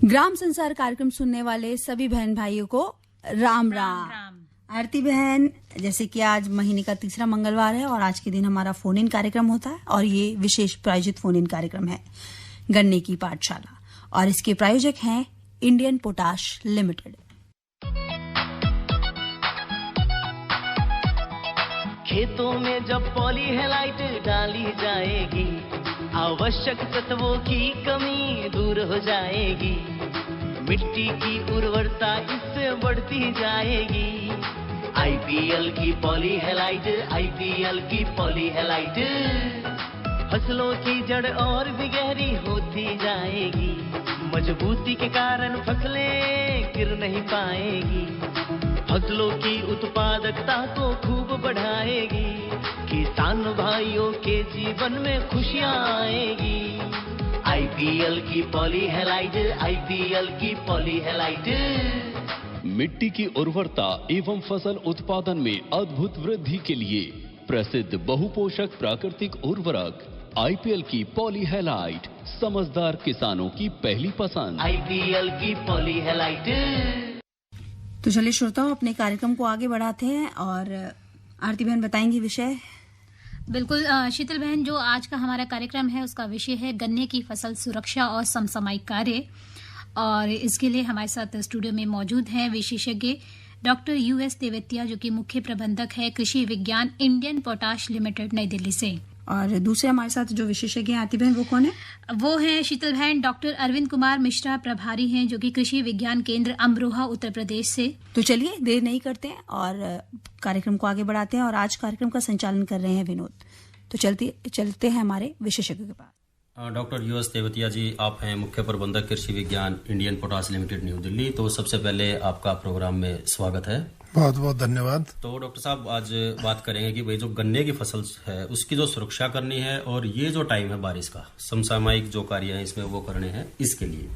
ग्राम संसार कार्यक्रम सुनने वाले सभी बहन भाइयों को राम राम। आरती बहन, जैसे कि आज महीने का तीसरा मंगलवार है और आज के दिन हमारा फोन इन कार्यक्रम होता है और ये विशेष प्रायोजित फोन इन कार्यक्रम है गन्ने की पाठशाला और इसके प्रायोजक हैं इंडियन पोटाश लिमिटेड। खेतों में जब पॉलीहेलाइट डाली जाएगी, आवश्यक तत्वों की कमी दूर हो जाएगी, मिट्टी की उर्वरता इससे बढ़ती जाएगी। आईपीएल की पॉलीहेलाइट, आईपीएल की पॉलीहेलाइट, फसलों की जड़ और भी गहरी होती जाएगी, मजबूती के कारण फसलें गिर नहीं पाएगी, फसलों की उत्पादकता को खूब बढ़ाएगी, किसान भाइयों के जीवन में खुशियां आएगी। आईपीएल की पॉलीहेलाइट, आईपीएल की पॉलीहेलाइट। मिट्टी की उर्वरता एवं फसल उत्पादन में अद्भुत वृद्धि के लिए प्रसिद्ध बहुपोषक प्राकृतिक उर्वरक आईपीएल की पॉलीहेलाइट, समझदार किसानों की पहली पसंद। आईपीएल की पॉलीहेलाइट। तो चलिए श्रोताओं, अपने कार्यक्रम को आगे बढ़ाते हैं और आरती बहन बताएंगी विषय। बिल्कुल शीतल बहन, जो आज का हमारा कार्यक्रम है उसका विषय है गन्ने की फसल सुरक्षा और समसामयिक कार्य। और इसके लिए हमारे साथ स्टूडियो में मौजूद हैं विशेषज्ञ डॉक्टर यूएस तेवतिया, जो कि मुख्य प्रबंधक है कृषि विज्ञान इंडियन पोटाश लिमिटेड नई दिल्ली से। और दूसरे हमारे साथ जो विशेषज्ञ आरती बहन, वो कौन है? वो है शीतल बहन डॉक्टर अरविंद कुमार मिश्रा, प्रभारी हैं, जो कि कृषि विज्ञान केंद्र अमरोहा उत्तर प्रदेश से। तो चलिए देर नहीं करते हैं और कार्यक्रम को आगे बढ़ाते हैं। और आज कार्यक्रम का संचालन कर रहे हैं विनोद। तो चलते हैं हमारे विशेषज्ञ के पास। डॉक्टर यूएस तेवतिया जी, आप हैं मुख्य प्रबंधक कृषि विज्ञान Indian potash limited new Delhi. तो सबसे पहले आपका प्रोग्राम में स्वागत है। बहुत बहुत धन्यवाद। तो डॉक्टर साहब, आज बात करेंगे कि भाई जो गन्ने की फसल है उसकी जो सुरक्षा करनी है और ये जो टाइम है बारिश का, समसामयिक जो कार्य है इसमें वो करने हैं इसके लिए।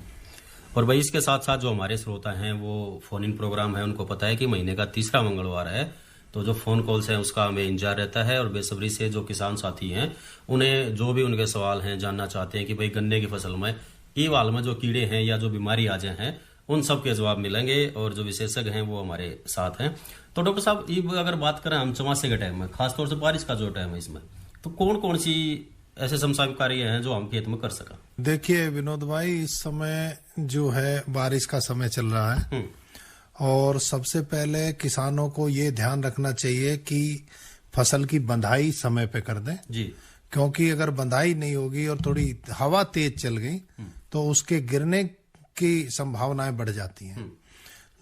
और भाई इसके साथ साथ जो हमारे श्रोता हैं वो फोन इन प्रोग्राम है, उनको पता है कि महीने का तीसरा मंगलवार है, तो जो फोन कॉल्स हैं उसका हमें इंतजार रहता है और बेसब्री से जो किसान साथी हैं उन्हें जो भी उनके सवाल हैं जानना चाहते हैं कि भाई गन्ने की फसल में ई वाल में जो कीड़े हैं या जो बीमारी आ जाए हैं उन सब के जवाब मिलेंगे और जो विशेषज्ञ हैं वो हमारे साथ हैं। तो डॉक्टर साहब, ये अगर बात करें हम चौमासे के टाइम में, खासतौर से बारिश का जो टाइम है इसमें, तो कौन कौन सी ऐसे समसामयिक कार्य हैं जो हम खेत में कर सका? देखिए विनोद भाई, इस समय जो है बारिश का समय चल रहा है और सबसे पहले किसानों को ये ध्यान रखना चाहिए कि फसल की बंधाई समय पे कर दें जी, क्योंकि अगर बंधाई नहीं होगी और थोड़ी हवा तेज चल गई तो उसके गिरने की संभावनाएं बढ़ जाती हैं।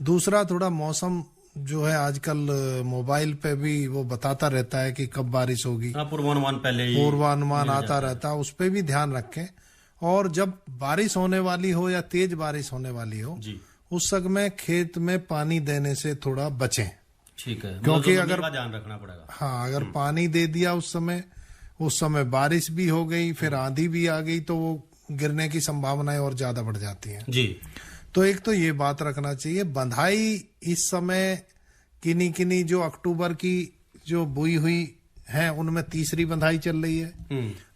दूसरा, थोड़ा मौसम जो है आजकल मोबाइल पे भी वो बताता रहता है कि कब बारिश होगी, पूर्वानुमान आता रहता है, उस पे भी ध्यान रखें। और जब बारिश होने वाली हो या तेज बारिश होने वाली हो जी, उस समय खेत में पानी देने से थोड़ा बचें। ठीक है, क्योंकि अगर ध्यान रखना पड़ेगा। हाँ, अगर पानी दे दिया उस समय बारिश भी हो गई, फिर आंधी भी आ गई, तो वो गिरने की संभावनाएं और ज्यादा बढ़ जाती हैं जी। तो एक तो ये बात रखना चाहिए। बंधाई इस समय किन्हीं जो अक्टूबर की जो बोई हुई है उनमें तीसरी बंधाई चल रही है,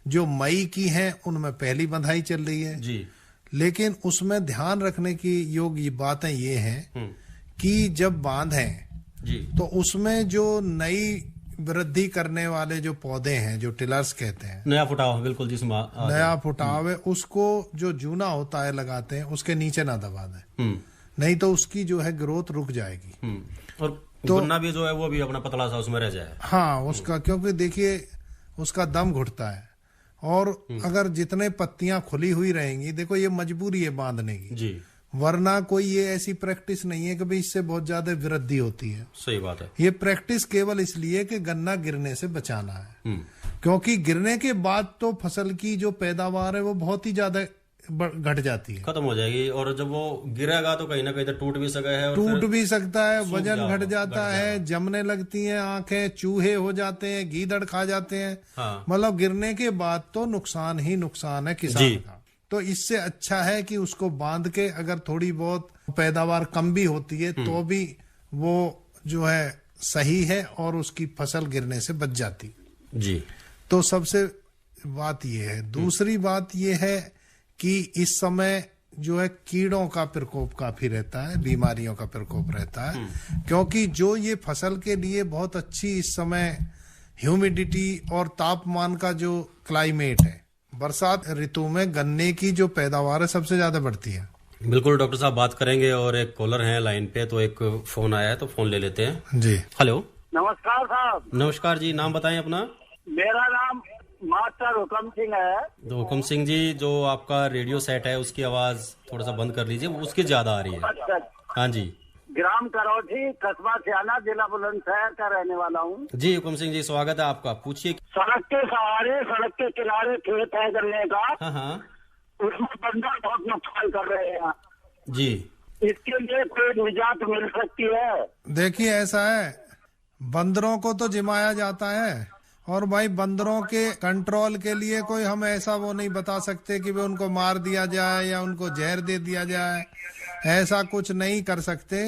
जो मई की है उनमें पहली बंधाई चल रही है जी। लेकिन उसमें ध्यान रखने की योग्य बातें ये हैं कि जब बांध है जी, तो उसमें जो नई वृद्धि करने वाले जो पौधे हैं, जो टिलर्स कहते हैं, नया फुटाव, बिल्कुल जिसमें नया फुटाव है, उसको जो जूना होता है लगाते हैं उसके नीचे ना दबा दें, नहीं तो उसकी जो है ग्रोथ रुक जाएगी और तो गन्ना भी जो है वो भी अपना पतला सा उसमें रह जाए। हाँ, उसका क्योंकि देखिए उसका दम घुटता है और अगर जितने पत्तियां खुली हुई रहेंगी, देखो ये मजबूरी है बांधने की जी, वरना कोई ये ऐसी प्रैक्टिस नहीं है कि भाई इससे बहुत ज्यादा वृद्धि होती है। सही बात है। ये प्रैक्टिस केवल इसलिए कि गन्ना गिरने से बचाना है, क्योंकि गिरने के बाद तो फसल की जो पैदावार है वो बहुत ही ज्यादा घट जाती है, खत्म हो जाएगी। और जब वो गिरेगा तो कहीं ना कहीं टूट भी सका है, टूट भी सकता है, वजन घट जाता है, जमने लगती हैं आंखें, चूहे हो जाते हैं, गीदड़ खा जाते हैं। हाँ। मतलब गिरने के बाद तो नुकसान ही नुकसान है किसान का। तो इससे अच्छा है कि उसको बांध के, अगर थोड़ी बहुत पैदावार कम भी होती है तो भी वो जो है सही है और उसकी फसल गिरने से बच जाती जी। तो सबसे बात ये है। दूसरी बात ये है कि इस समय जो है कीड़ों का प्रकोप काफी रहता है, बीमारियों का प्रकोप रहता है, क्योंकि जो ये फसल के लिए बहुत अच्छी इस समय ह्यूमिडिटी और तापमान का जो क्लाइमेट है, बरसात ऋतु में गन्ने की जो पैदावार है सबसे ज्यादा बढ़ती है। बिल्कुल डॉक्टर साहब बात करेंगे। और एक कॉलर है लाइन पे, तो एक फोन आया है तो फोन ले लेते हैं जी। हेलो। नमस्कार साहब। नमस्कार जी, नाम बताएं अपना। मेरा नाम मास्टर हुकम सिंह है। तो हुकम सिंह जी, जो आपका रेडियो सेट है उसकी आवाज थोड़ा सा बंद कर लीजिए, उसकी ज्यादा आ रही है। अच्छा। हाँ जी। ग्राम करौठी, कस्बा सियाना, जिला बुलंदशहर का रहने वाला हूँ। जी हुकम सिंह जी, स्वागत है आपका, पूछिए। सड़क के सहारे, सड़क के किनारे खेत है गन्ने का। हाँ हाँ उसमें बंदर बहुत नुकसान कर रहे हैं जी। इसके लिए कोई निजात मिल सकती है? देखिए ऐसा है, बंदरों को तो जिमाया जाता है, और भाई बंदरों के कंट्रोल के लिए कोई हम ऐसा वो नहीं बता सकते कि वे उनको मार दिया जाए या उनको जहर दे दिया जाए, ऐसा कुछ नहीं कर सकते।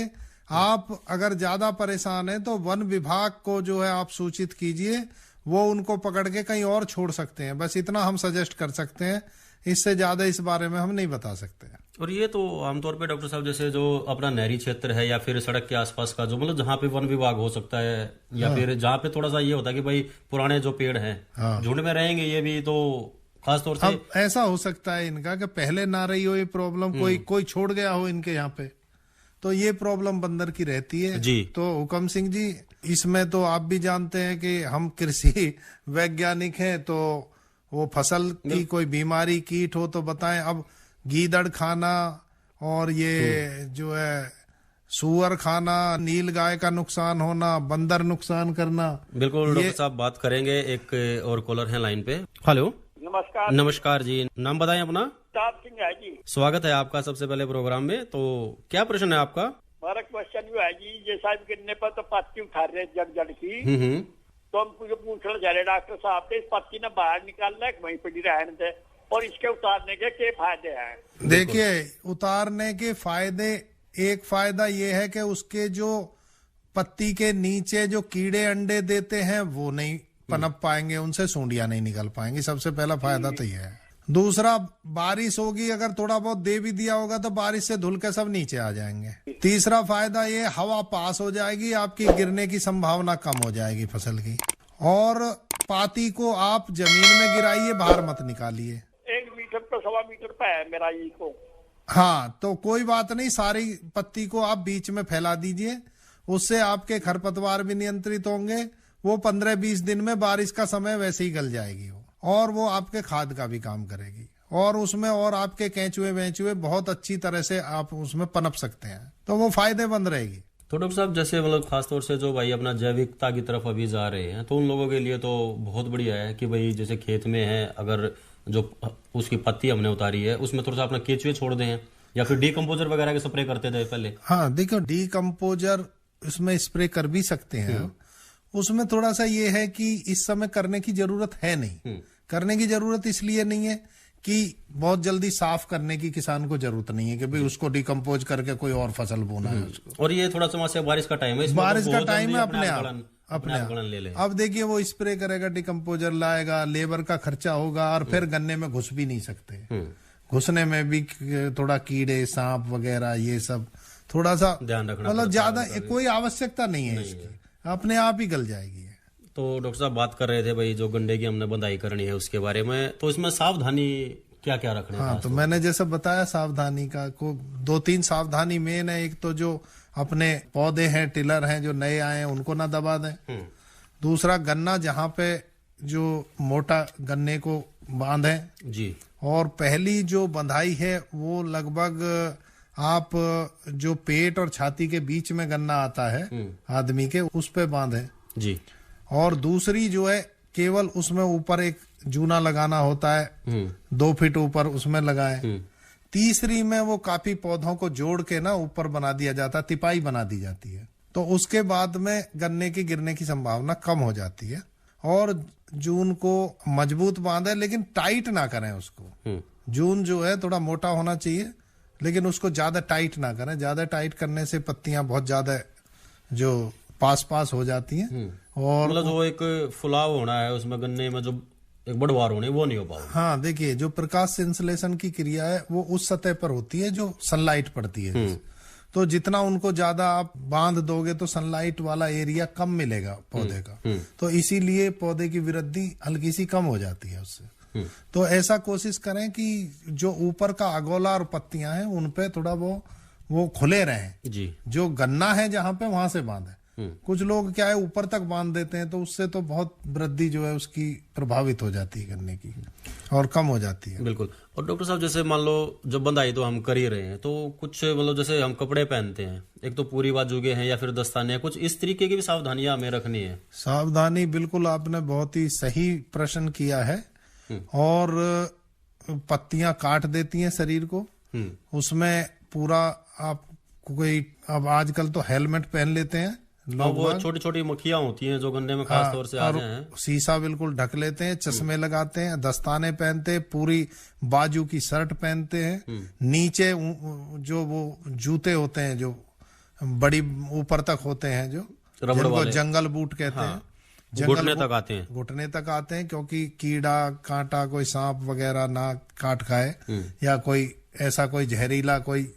आप अगर ज्यादा परेशान हैं तो वन विभाग को जो है आप सूचित कीजिए, वो उनको पकड़ के कहीं और छोड़ सकते हैं। बस इतना हम सजेस्ट कर सकते हैं, इससे ज्यादा इस बारे में हम नहीं बता सकते। और ये तो आमतौर पे डॉक्टर साहब, जैसे जो अपना नहरी क्षेत्र है या फिर सड़क के आसपास का जो, मतलब जहाँ पे वन विभाग हो सकता है, या फिर जहाँ पे थोड़ा सा ये होता है कि भाई पुराने जो पेड़ हैं झुंड में रहेंगे, ये भी तो खास तौर से अब ऐसा हो सकता है इनका कि पहले ना रही हो ये प्रॉब्लम, कोई छोड़ गया हो इनके यहाँ पे, तो ये प्रॉब्लम बंदर की रहती है जी। तो हुकम सिंह जी, इसमें तो आप भी जानते हैं कि हम कृषि वैज्ञानिक हैं, तो वो फसल की कोई बीमारी कीट हो तो बताएं। अब गीदड़ खाना और ये जो है सुअर खाना, नील गाय का नुकसान होना, बंदर नुकसान करना। बिल्कुल डॉक्टर साहब बात करेंगे। एक और कॉलर है लाइन पे। हेलो। नमस्कार। नमस्कार जी, नाम बताएं अपना। प्रताप सिंह है जी। स्वागत है आपका सबसे पहले प्रोग्राम में। तो क्या प्रश्न है आपका? हमारा क्वेश्चन ये है जी, जैसा गिरने पर तो पत्ती उठा रहे जड़ की, तो हम मुझे पूछना चाह रहे डॉक्टर साहब से, इस पत्ती ने बाहर निकालना है वहीं पर रहने दे, और इसके उतारने के क्या फायदे हैं? देखिए, उतारने के फायदे, एक फायदा ये है कि उसके जो पत्ती के नीचे जो कीड़े अंडे देते हैं वो नहीं पनप पाएंगे, उनसे सूंडियां नहीं निकल पाएंगी। सबसे पहला फायदा तो ये है। दूसरा, बारिश होगी, अगर थोड़ा बहुत दे भी दिया होगा तो बारिश से धुल के सब नीचे आ जाएंगे। तीसरा फायदा ये, हवा पास हो जाएगी, आपकी गिरने की संभावना कम हो जाएगी फसल की। और पाती को आप जमीन में गिराइए, बाहर मत निकालिए। 1 मीटर पर 1.25 मीटर पे है मेरा ये को। हाँ, तो कोई बात नहीं, सारी पत्ती को आप बीच में फैला दीजिए, उससे आपके खरपतवार भी नियंत्रित होंगे। वो 15-20 दिन में, बारिश का समय वैसे ही गल जाएगी वो, और वो आपके खाद का भी काम करेगी, और उसमें और आपके केंचुए वेंचुए बहुत अच्छी तरह से आप उसमें पनप सकते हैं, तो वो फायदेमंद रहेगी। तो डॉक्टर साहब, जैसे मतलब खासतौर से जो भाई अपना जैविकता की तरफ अभी जा रहे हैं, तो उन लोगों के लिए तो बहुत बढ़िया है कि भाई जैसे खेत में है, अगर जो उसकी पत्ती हमने उतारी है उसमें थोड़ा सा अपना केचुए छोड़ दें, या फिर डीकम्पोजर वगैरह के स्प्रे करते थे पहले। हाँ देखो, डीकम्पोजर उसमें स्प्रे कर भी सकते हैं। उसमें थोड़ा सा ये है कि इस समय करने की जरूरत है नहीं। करने की जरूरत इसलिए नहीं है कि बहुत जल्दी साफ करने की किसान को जरूरत नहीं है कि भाई उसको डिकम्पोज करके कोई और फसल बोना है उसको। और ये थोड़ा सा बारिश का टाइम है, बारिश का टाइम है, अपने आप ले ले। अब देखिए, वो स्प्रे करेगा, डिकम्पोजर लाएगा, लेबर का खर्चा होगा, और फिर गन्ने में घुस भी नहीं सकते। घुसने में भी थोड़ा कीड़े, सांप वगैरह, ये सब थोड़ा सा ध्यान रखना, मतलब ज्यादा कोई आवश्यकता नहीं है इसकी, अपने आप ही गल जाएगी। तो डॉक्टर साहब बात कर रहे थे भाई जो गन्ने की हमने बंधाई करनी है उसके बारे में, तो इसमें सावधानी क्या क्या रखना है? हाँ, तो मैंने जैसे बताया सावधानी का को 2-3 सावधानी मेन है। एक तो जो अपने पौधे हैं, टिलर हैं जो नए आए हैं, उनको ना दबा दें। दूसरा, गन्ना जहाँ पे जो मोटा गन्ने को बांधे जी। और पहली जो बंधाई है वो लगभग आप जो पेट और छाती के बीच में गन्ना आता है आदमी के, उस पे बांधे जी। और दूसरी जो है, केवल उसमें ऊपर एक जूना लगाना होता है, 2 फीट ऊपर उसमें लगाए। तीसरी में वो काफी पौधों को जोड़ के ना ऊपर बना दिया जाता है, तिपाई बना दी जाती है, तो उसके बाद में गन्ने की गिरने की संभावना कम हो जाती है। और जून को मजबूत बांधे, लेकिन टाइट ना करें उसको। जून जो है थोड़ा मोटा होना चाहिए, लेकिन उसको ज्यादा टाइट ना करें। ज्यादा टाइट करने से पत्तियां बहुत ज्यादा जो पास हो जाती हैं, और मतलब जो एक फुलाव होना है उसमें गन्ने में, जो एक बढ़वार होने वो नहीं हो पाओगे। हाँ, देखिए जो प्रकाश संश्लेषण की क्रिया है वो उस सतह पर होती है जो सनलाइट पड़ती है। तो जितना उनको ज्यादा आप बांध दोगे तो सनलाइट वाला एरिया कम मिलेगा पौधे का, तो इसीलिए पौधे की वृद्धि हल्की सी कम हो जाती है उससे। तो ऐसा कोशिश करें कि जो ऊपर का अगोला और पत्तियां हैं उन पे थोड़ा वो खुले रहें जी। जो गन्ना है जहां पे वहां से बांधे। कुछ लोग क्या है ऊपर तक बांध देते हैं तो उससे तो बहुत वृद्धि जो है उसकी प्रभावित हो जाती है गन्ने की और कम हो जाती है। बिल्कुल। और डॉक्टर साहब जैसे मान लो जब बंधाई तो हम कर ही रहे हैं, तो कुछ मतलब जैसे हम कपड़े पहनते हैं, एक तो पूरी बाजूगे हैं या फिर दस्ताने, कुछ इस तरीके की भी सावधानियां हमें रखनी है। सावधानी, बिल्कुल आपने बहुत ही सही प्रश्न किया है। और पत्तियां काट देती हैं शरीर को, उसमें पूरा आप कोई अब आजकल तो हेलमेट पहन लेते हैं लोग, वो छोटी छोटी मक्खियां होती हैं जो गन्ने में खास तौर से आ जाए हैं, शीशा बिल्कुल ढक लेते हैं, चश्मे लगाते हैं, दस्ताने पहनते हैं, पूरी बाजू की शर्ट पहनते हैं, नीचे जो वो जूते होते हैं जो बड़ी ऊपर तक होते हैं जो जिनको जंगल बूट कहते हैं, घुटने तक आते हैं, घुटने तक आते हैं, क्योंकि कीड़ा कांटा कोई सांप वगैरह ना काट खाए या कोई ऐसा कोई जहरीला कोई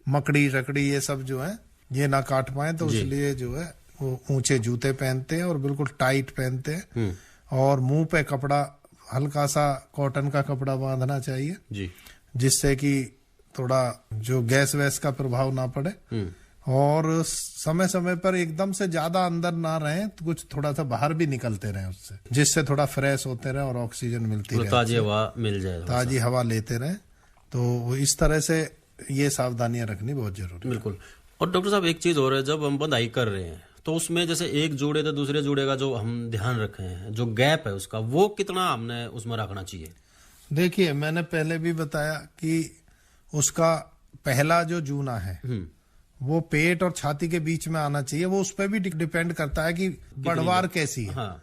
मकड़ी रकड़ी ये सब जो है ये ना काट पाए, तो इसलिए जो है वो ऊंचे जूते पहनते हैं और बिल्कुल टाइट पहनते हैं। और मुंह पे कपड़ा हल्का सा कॉटन का कपड़ा बांधना चाहिए जी, जिससे कि थोड़ा जो गैस वैस का प्रभाव ना पड़े। और समय समय पर एकदम से ज्यादा अंदर ना रहें, तो कुछ थोड़ा सा बाहर भी निकलते रहें उससे, जिससे थोड़ा फ्रेश होते रहे और ऑक्सीजन मिलती रहे, ताजी हवा मिल जाए, ताजी हवा लेते रहें। तो इस तरह से ये सावधानियां रखनी बहुत जरूरी है। बिल्कुल। और डॉक्टर साहब एक चीज और है, जब हम बंधाई कर रहे हैं तो उसमें जैसे एक जोड़े तो दूसरे जोड़े का जो हम ध्यान रखे हैं, जो गैप है उसका, वो कितना हमने उसमें रखना चाहिए? देखिए मैंने पहले भी बताया कि उसका पहला जो जूना है वो पेट और छाती के बीच में आना चाहिए। वो उस पर भी डिपेंड करता है कि बढ़वार कैसी है। हाँ।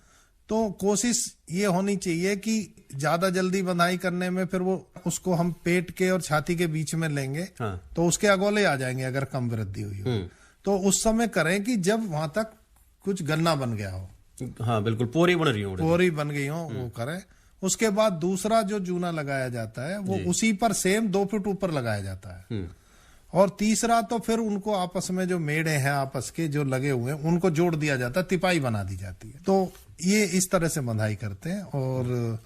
तो कोशिश ये होनी चाहिए कि ज्यादा जल्दी बंधाई करने में फिर वो उसको हम पेट के और छाती के बीच में लेंगे, हाँ। तो उसके अगोले आ जाएंगे अगर कम वृद्धि हुई हो। तो उस समय करें कि जब वहां तक कुछ गन्ना बन गया हो। हाँ बिल्कुल, पोरी बन रही हो, पोरी बन गई हो, वो करें। उसके बाद दूसरा जो जूना लगाया जाता है वो उसी पर सेम 2 फुट ऊपर लगाया जाता है। और तीसरा तो फिर उनको आपस में जो मेड़े हैं आपस के जो लगे हुए हैं उनको जोड़ दिया जाता है, तिपाई बना दी जाती है। तो ये इस तरह से बंधाई करते हैं और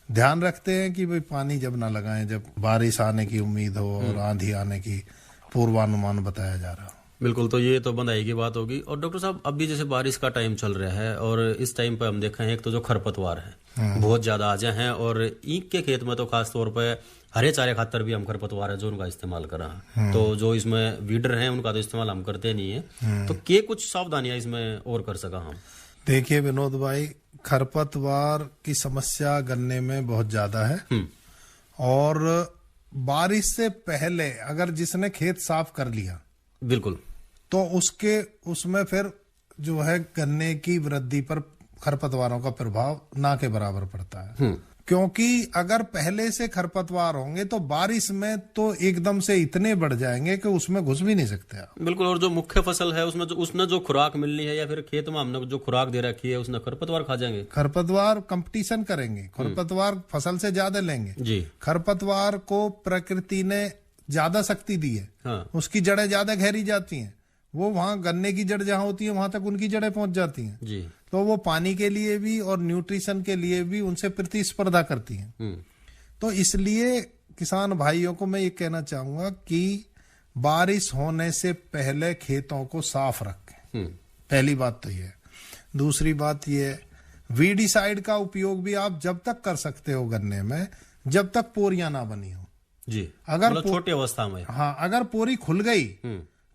ध्यान रखते हैं कि भाई पानी जब ना लगाएं जब बारिश आने की उम्मीद हो और आंधी आने की पूर्वानुमान बताया जा रहा हो। बिल्कुल। तो ये तो बंधाई की बात होगी। और डॉक्टर साहब अभी जैसे बारिश का टाइम चल रहा है और इस टाइम पे हम देखें एक तो जो खरपतवार है बहुत ज्यादा आ जाए हैं, और ईख के खेत में तो खास तौर पे हरे चारे खातर भी हम खरपतवार है जो उनका इस्तेमाल कर रहे हैं। तो जो इसमें वीडर हैं उनका तो इस्तेमाल हम करते नहीं है। तो क्या कुछ सावधानियां इसमें और कर सका हम? देखिए विनोद भाई, खरपतवार की समस्या गन्ने में बहुत ज्यादा है। और बारिश से पहले अगर जिसने खेत साफ कर लिया बिल्कुल, तो उसमें फिर जो है गन्ने की वृद्धि पर खरपतवारों का प्रभाव ना के बराबर पड़ता है। क्योंकि अगर पहले से खरपतवार होंगे तो बारिश में तो एकदम से इतने बढ़ जाएंगे कि उसमें घुस भी नहीं सकते आप। बिल्कुल। और जो मुख्य फसल है उसने जो खुराक मिलनी है या फिर खेत में हमने जो खुराक दे रखी है उसने खरपतवार खा जाएंगे। खरपतवार कंपटीशन करेंगे, खरपतवार फसल से ज्यादा लेंगे जी। खरपतवार को प्रकृति ने ज्यादा शक्ति दी है। हाँ। उसकी जड़ें ज्यादा गहरी जाती हैं, वो वहां गन्ने की जड़ जहां होती है वहां तक उनकी जड़ें पहुंच जाती हैं जी। तो वो पानी के लिए भी और न्यूट्रिशन के लिए भी उनसे प्रतिस्पर्धा करती हैं। तो इसलिए किसान भाइयों को मैं ये कहना चाहूंगा कि बारिश होने से पहले खेतों को साफ रखें। पहली बात तो ये है। दूसरी बात ये है, वीडीसाइड का उपयोग भी आप जब तक कर सकते हो गन्ने में जब तक पोरियां ना बनी हो जी। अगर मतलब छोटी अवस्था में, हाँ, अगर पोरी खुल गई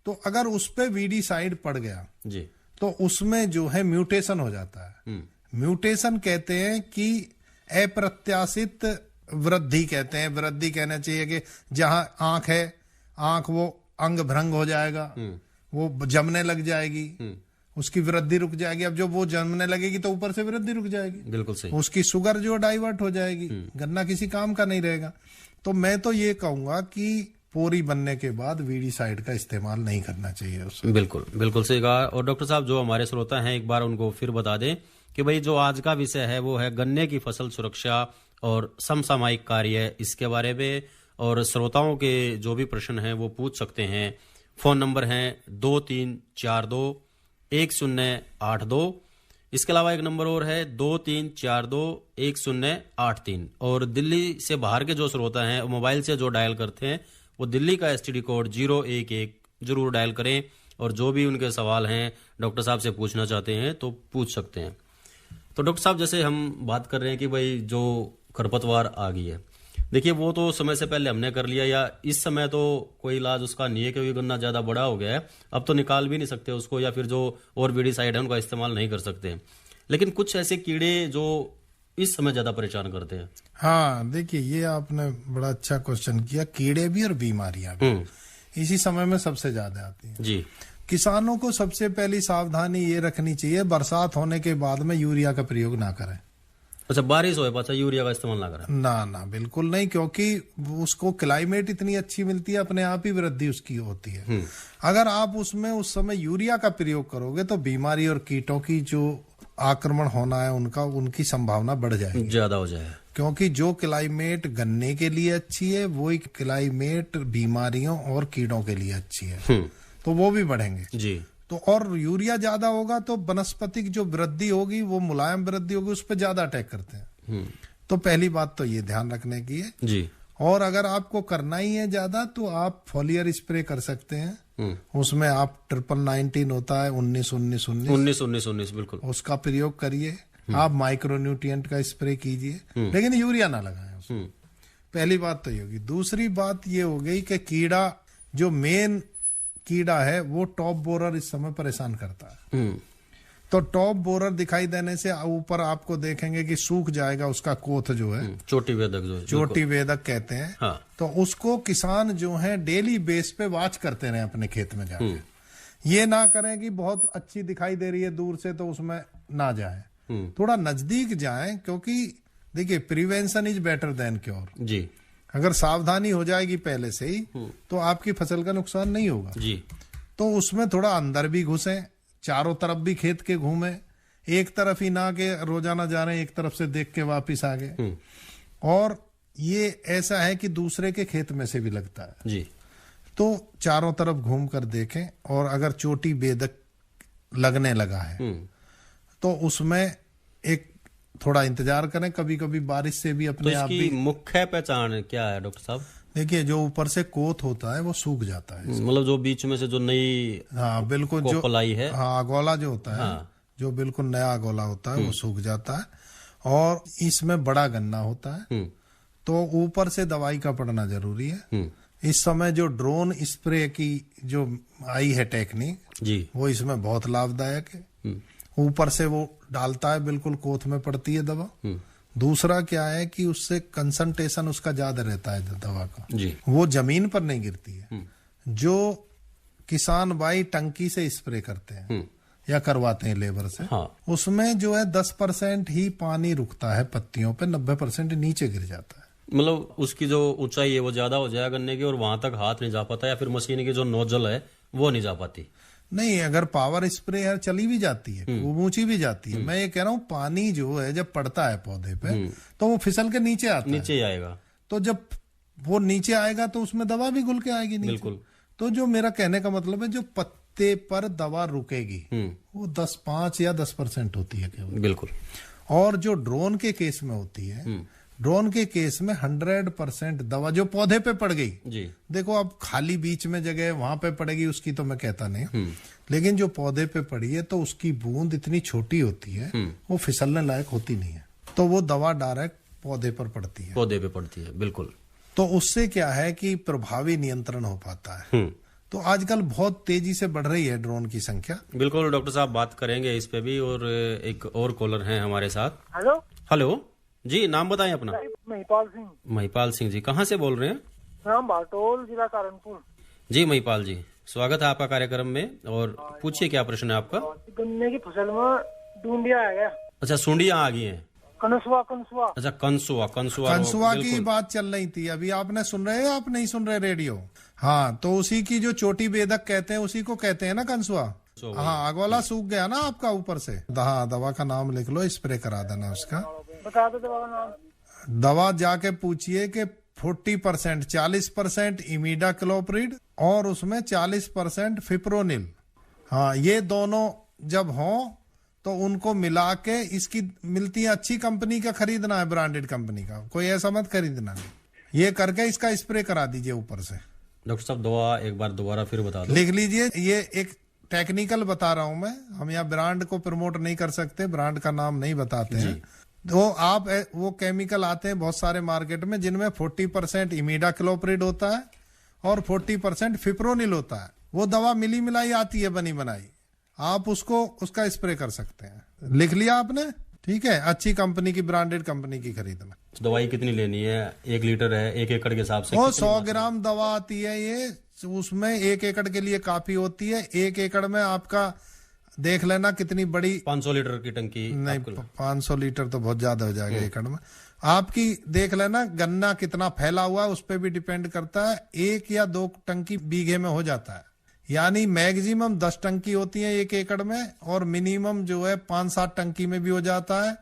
तो अगर उस पे वीडीसाइड पड़ गया जी तो उसमें जो है म्यूटेशन हो जाता है। म्यूटेशन कहते हैं कि अप्रत्याशित वृद्धि कहते हैं। वृद्धि कहना चाहिए कि जहां आंख है, आंख वो अंग भ्रंग हो जाएगा, वो जमने लग जाएगी, उसकी वृद्धि रुक जाएगी। अब जो वो जमने लगेगी तो ऊपर से वृद्धि रुक जाएगी। बिल्कुल सही। उसकी शुगर जो डाइवर्ट हो जाएगी, गन्ना किसी काम का नहीं रहेगा। तो मैं तो ये कहूंगा कि पोरी बनने के बाद वीडीसाइड का इस्तेमाल नहीं करना चाहिए उसमें। बिल्कुल बिल्कुल सही कहा। और डॉक्टर साहब, जो हमारे श्रोता हैं, एक बार उनको फिर बता दें कि भाई जो आज का विषय है वो है गन्ने की फसल सुरक्षा और समसामयिक कार्य, इसके बारे में। और श्रोताओं के जो भी प्रश्न हैं वो पूछ सकते हैं। फोन नंबर है 23421082। इसके अलावा एक नंबर और है 23421083। और दिल्ली से बाहर के जो श्रोता हैं मोबाइल से जो डायल करते हैं वो दिल्ली का STD कोड 011 जरूर डायल करें। और जो भी उनके सवाल हैं डॉक्टर साहब से पूछना चाहते हैं तो पूछ सकते हैं। तो डॉक्टर साहब, जैसे हम बात कर रहे हैं कि भाई जो खरपतवार आ गई है, देखिए वो तो समय से पहले हमने कर लिया, या इस समय तो कोई इलाज उसका नहीं है क्योंकि गन्ना ज्यादा बड़ा हो गया है, अब तो निकाल भी नहीं सकते उसको, या फिर जो और वीडीसाइड है उनका इस्तेमाल नहीं कर सकते। लेकिन कुछ ऐसे कीड़े जो इस समय ज्यादा परेशान करते हैं। हाँ, देखिए ये आपने बड़ा अच्छा क्वेश्चन किया। कीड़े भी और बीमारियां भी इसी समय में सबसे ज्यादा आती हैं जी। किसानों को सबसे पहली सावधानी ये रखनी चाहिए, बरसात होने के बाद में यूरिया का प्रयोग ना करें। अच्छा, बारिश होए पाछा यूरिया का इस्तेमाल ना करें? ना, बिल्कुल नहीं, क्योंकि उसको क्लाइमेट इतनी अच्छी मिलती है, अपने आप ही वृद्धि उसकी होती है। अगर आप उसमें उस समय यूरिया का प्रयोग करोगे तो बीमारी और कीटों की जो आक्रमण होना है उनकी संभावना बढ़ जाएगी, ज्यादा हो जाए। क्योंकि जो क्लाइमेट गन्ने के लिए अच्छी है वही क्लाइमेट बीमारियों और कीड़ों के लिए अच्छी है, तो वो भी बढ़ेंगे जी। तो और यूरिया ज्यादा होगा तो वनस्पतिक जो वृद्धि होगी वो मुलायम वृद्धि होगी, उस पर ज्यादा अटैक करते हैं। तो पहली बात तो ये ध्यान रखने की है जी। और अगर आपको करना ही है ज्यादा तो आप फॉलियर स्प्रे कर सकते हैं। उसमें आप 1919 होता है 19 बिल्कुल, उसका प्रयोग करिए। आप माइक्रोन्यूट्रिएंट का स्प्रे कीजिए, लेकिन यूरिया ना लगाएं उसमें। पहली बात तो ये होगी। दूसरी बात ये हो गई कि कीड़ा, जो मेन कीड़ा है वो टॉप बोरर इस समय परेशान करता है। तो टॉप बोरर दिखाई देने से ऊपर आपको देखेंगे कि सूख जाएगा उसका कोथ जो है, चोटी वेदक जो है, चोटी वेदक कहते हैं। हाँ। तो उसको किसान जो है डेली बेस पे वॉच करते रहे अपने खेत में जाके। ये ना करें कि बहुत अच्छी दिखाई दे रही है दूर से तो उसमें ना जाए, थोड़ा नजदीक जाएं, क्योंकि देखिए prevention is better than cure जी। अगर सावधानी हो जाएगी पहले से ही तो आपकी फसल का नुकसान नहीं होगा जी। तो उसमें थोड़ा अंदर भी घुसे, चारों तरफ भी खेत के घूमे, एक तरफ ही ना के रोजाना जा रहे हैं एक तरफ से देख के वापिस आ गए। और ये ऐसा है कि दूसरे के खेत में से भी लगता है जी। तो चारों तरफ घूम कर देखें। और अगर चोटी बेदक लगने लगा है तो उसमें एक थोड़ा इंतजार करें, कभी कभी बारिश से भी अपने तो आप इसकी भी। मुख्य पहचान क्या है डॉक्टर साहब? देखिए जो ऊपर से कोथ होता है वो सूख जाता है, मतलब जो बीच में से जो नई हाँ बिल्कुल जो कोपलाई है, हाँ अगोला जो होता है, हाँ। जो बिल्कुल नया अगोला होता है वो सूख जाता है। और इसमें बड़ा गन्ना होता है तो ऊपर से दवाई का पड़ना जरूरी है। इस समय जो ड्रोन स्प्रे की जो आई है टेक्निक जी, वो इसमें बहुत लाभदायक है। ऊपर से वो डालता है, बिल्कुल कोथ में पड़ती है दवा। दूसरा क्या है कि उससे कंसंट्रेशन उसका ज्यादा रहता है दवा का जी। वो जमीन पर नहीं गिरती है। जो किसान भाई टंकी से स्प्रे करते हैं या करवाते हैं लेबर से, हाँ। उसमें जो है 10% ही पानी रुकता है पत्तियों पे, 90% नीचे गिर जाता है। मतलब उसकी जो ऊंचाई है वो ज्यादा हो जाए गन्ने की और वहां तक हाथ नहीं जा पाता, या फिर मशीन की जो नोजल है वो नहीं जा पाती। नहीं, अगर पावर स्प्रे है चली भी जाती है, वो ऊंची भी जाती है। मैं ये कह रहा हूँ पानी जो है जब पड़ता है पौधे पे तो वो फिसल के नीचे आता है, नीचे आएगा। तो जब वो नीचे आएगा तो उसमें दवा भी घुल के आएगी नीचे। बिल्कुल। तो जो मेरा कहने का मतलब है जो पत्ते पर दवा रुकेगी वो 5 या 10% होती है केवल। बिल्कुल। और जो ड्रोन के केस में होती है, ड्रोन के केस में 100% दवा जो पौधे पे पड़ गई जी। देखो अब खाली बीच में जगह वहां पे पड़ेगी उसकी तो मैं कहता नहीं, लेकिन जो पौधे पे पड़ी है तो उसकी बूंद इतनी छोटी होती है वो फिसलने लायक होती नहीं है, तो वो दवा डायरेक्ट पौधे पर पड़ती है, पौधे पे पड़ती है। बिल्कुल। तो उससे क्या है कि प्रभावी नियंत्रण हो पाता है। तो आजकल बहुत तेजी से बढ़ रही है ड्रोन की संख्या। बिल्कुल डॉक्टर साहब बात करेंगे इस पे भी। और एक और कॉलर हैं हमारे साथ। हेलो हेलो जी, नाम बताएं अपना। महिपाल सिंह। महिपाल सिंह जी, कहाँ से बोल रहे हैं? नाम भाटोल, जिला कानपुर। जी महिपाल जी, स्वागत है आपका कार्यक्रम में। और पूछिए क्या प्रश्न है आपका? गन्ने की फसल में डूंडिया आ गया। अच्छा, सुंडियां आ गई हैं। कंसुआ कंसुआ। अच्छा, कंसुआ कंसुआ की बिल्कुल। बात चल रही थी अभी। आपने सुन रहे हो, आप नहीं सुन रहे रेडियो? हाँ, तो उसी की जो चोटी बेधक कहते हैं उसी को कहते हैं ना कंसुआ। हाँ, अगवाला सूख गया ना आपका ऊपर से। हाँ, दवा का नाम लिख लो, स्प्रे करा देना उसका। बता दो दवा का नाम। दवा जाके पूछिए कि 40%, 40% इमीडा क्लोप्रिड और उसमें 40% फिप्रोनिल। हाँ, ये दोनों जब हों तो उनको मिला के, इसकी मिलती है अच्छी कंपनी का खरीदना है, ब्रांडेड कंपनी का, कोई ऐसा मत खरीदना। ये करके इसका स्प्रे करा दीजिए ऊपर से। डॉक्टर साहब दवा एक बार दोबारा फिर बता दो। लिख लीजिए, ये एक टेक्निकल बता रहा हूं मैं, हम यहाँ ब्रांड को प्रमोट नहीं कर सकते, ब्रांड का नाम नहीं बताते हैं। तो आप वो केमिकल आते हैं बहुत सारे मार्केट में जिनमें 40% इमीडा क्लोप्रिड होता है और 40% फिप्रोनिल होता है। वो दवा मिली मिलाई आती है, बनी बनाई। आप उसका स्प्रे कर सकते हैं। लिख लिया आपने? ठीक है, अच्छी कंपनी की, ब्रांडेड कंपनी की खरीदना। दवाई कितनी लेनी है? 1 लीटर है, 1 एकड़ के हिसाब से? वो 100 ग्राम दवा आती है ये, उसमें 1 एकड़ के लिए काफी होती है। 1 एकड़ में आपका देख लेना कितनी बड़ी। 500 लीटर की टंकी? नहीं, 500 लीटर तो बहुत ज्यादा हो जाएगा एकड़ में। आपकी देख लेना गन्ना कितना फैला हुआ है, उस पर भी डिपेंड करता है। 1 या 2 टंकी बीघे में हो जाता है, यानी मैक्सिमम 10 टंकी होती है 1 एकड़ में, और मिनिमम जो है 5-7 टंकी में भी हो जाता है।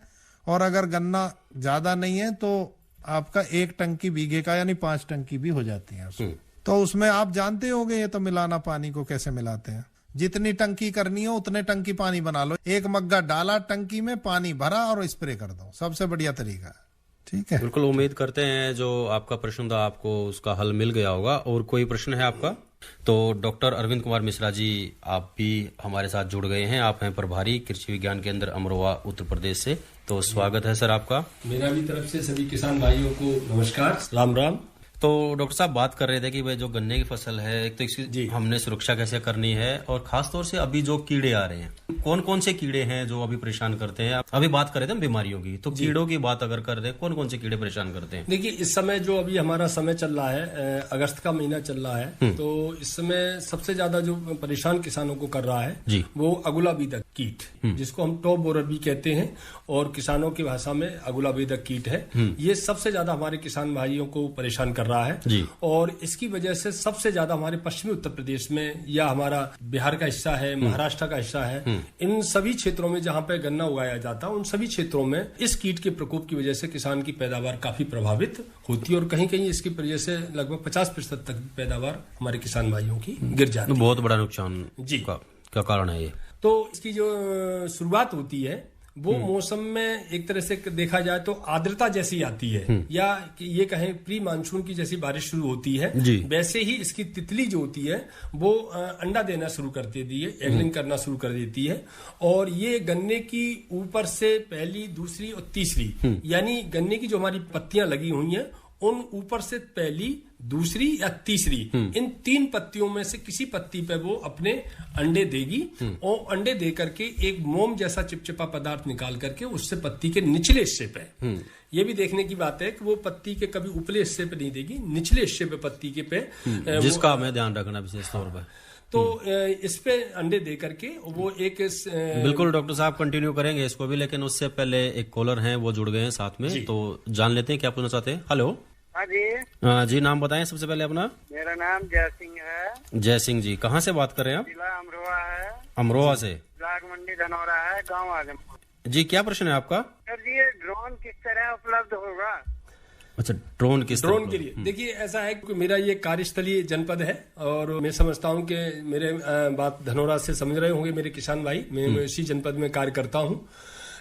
और अगर गन्ना ज्यादा नहीं है तो आपका 1 टंकी बीघे का, यानी 5 टंकी भी हो जाती है उसमें। तो उसमें आप जानते होंगे ये तो मिलाना पानी को कैसे मिलाते हैं। जितनी टंकी करनी हो उतने टंकी पानी बना लो, 1 मग्गा डाला टंकी में, पानी भरा और स्प्रे कर दो, सबसे बढ़िया तरीका है। ठीक है, बिल्कुल। उम्मीद करते हैं जो आपका प्रश्न था आपको उसका हल मिल गया होगा। और कोई प्रश्न है आपका? तो डॉक्टर अरविंद कुमार मिश्रा जी, आप भी हमारे साथ जुड़ गए हैं। आप हैं प्रभारी कृषि विज्ञान केंद्र अमरोहा, उत्तर प्रदेश से। तो स्वागत है सर आपका। मेरा भी तरफ से सभी किसान भाइयों को नमस्कार, राम राम। तो डॉक्टर साहब बात कर रहे थे कि भाई जो गन्ने की फसल है, एक तो इसकी हमने सुरक्षा कैसे करनी है, और खास तौर से अभी जो कीड़े आ रहे हैं, कौन कौन से कीड़े हैं जो अभी परेशान करते हैं? अभी बात कर रहे थे हम बीमारियों की, तो कीड़ों की बात अगर कर रहे हैं, कौन कौन से कीड़े परेशान करते हैं? देखिए, इस समय जो अभी हमारा समय चल रहा है, अगस्त का महीना चल रहा है, तो इस समय सबसे ज्यादा जो परेशान किसानों को कर रहा है वो अगुला बेधक कीट, जिसको हम टॉप बोरर भी कहते हैं और किसानों की भाषा में अगुला बेधक कीट है। ये सबसे ज्यादा हमारे किसान भाइयों को परेशान कर रहा है। और इसकी वजह से सबसे ज्यादा हमारे पश्चिमी उत्तर प्रदेश में, या हमारा बिहार का हिस्सा है, महाराष्ट्र का हिस्सा है, इन सभी क्षेत्रों में जहां पे गन्ना उगाया जाता है, उन सभी क्षेत्रों में इस कीट के प्रकोप की वजह से किसान की पैदावार काफी प्रभावित होती है। और कहीं कहीं इसकी वजह से लगभग 50% तक पैदावार हमारे किसान भाइयों की गिर जाती है। बहुत बड़ा नुकसान का कारण है ये। तो इसकी जो शुरुआत होती है वो मौसम में एक तरह से देखा जाए तो आर्द्रता जैसी आती है, या ये कहें प्री मानसून की जैसी बारिश शुरू होती है, वैसे ही इसकी तितली जो होती है वो अंडा देना शुरू कर देती है, एगलिंग करना शुरू कर देती है। और ये गन्ने की ऊपर से पहली, दूसरी और तीसरी, यानी गन्ने की जो हमारी पत्तियां लगी हुई हैं उन ऊपर से पहली, दूसरी या तीसरी, इन 3 पत्तियों में से किसी पत्ती पे वो अपने अंडे देगी, और अंडे दे करके एक मोम जैसा चिपचिपा पदार्थ निकाल करके उससे पत्ती के निचले हिस्से पे, ये भी देखने की बात है कि वो पत्ती के कभी ऊपरी हिस्से पे नहीं देगी, निचले हिस्से पे पत्ती के पे, जिसका हमें ध्यान रखना विशेष तौर पर। तो इस पे अंडे दे करके वो एक बिल्कुल डॉक्टर साहब कंटिन्यू करेंगे इसको भी, लेकिन उससे पहले एक कॉलर हैं, वो जुड़ गए हैं साथ में, तो जान लेते हैं क्या पूछना चाहते हैं। हेलो। हाँ जी। जी, नाम बताएं सबसे पहले अपना। मेरा नाम जय सिंह है। जय सिंह जी, कहाँ से बात कर रहे हैं आप? जिला अमरोहा है। अमरोहा से। ब्लॉक मंडी धनौरा है, गांव आजमपुर। जी, क्या प्रश्न है आपका? सर जी, ये ड्रोन किस तरह उपलब्ध होगा? अच्छा, ड्रोन के लिए देखिए, ऐसा है कि मेरा ये कार्यस्थलीय जनपद है, और मैं समझता हूँ कि मेरे बात धनौरा से समझ रहे होंगे मेरे किसान भाई, मैं इसी जनपद में कार्य करता हूँ।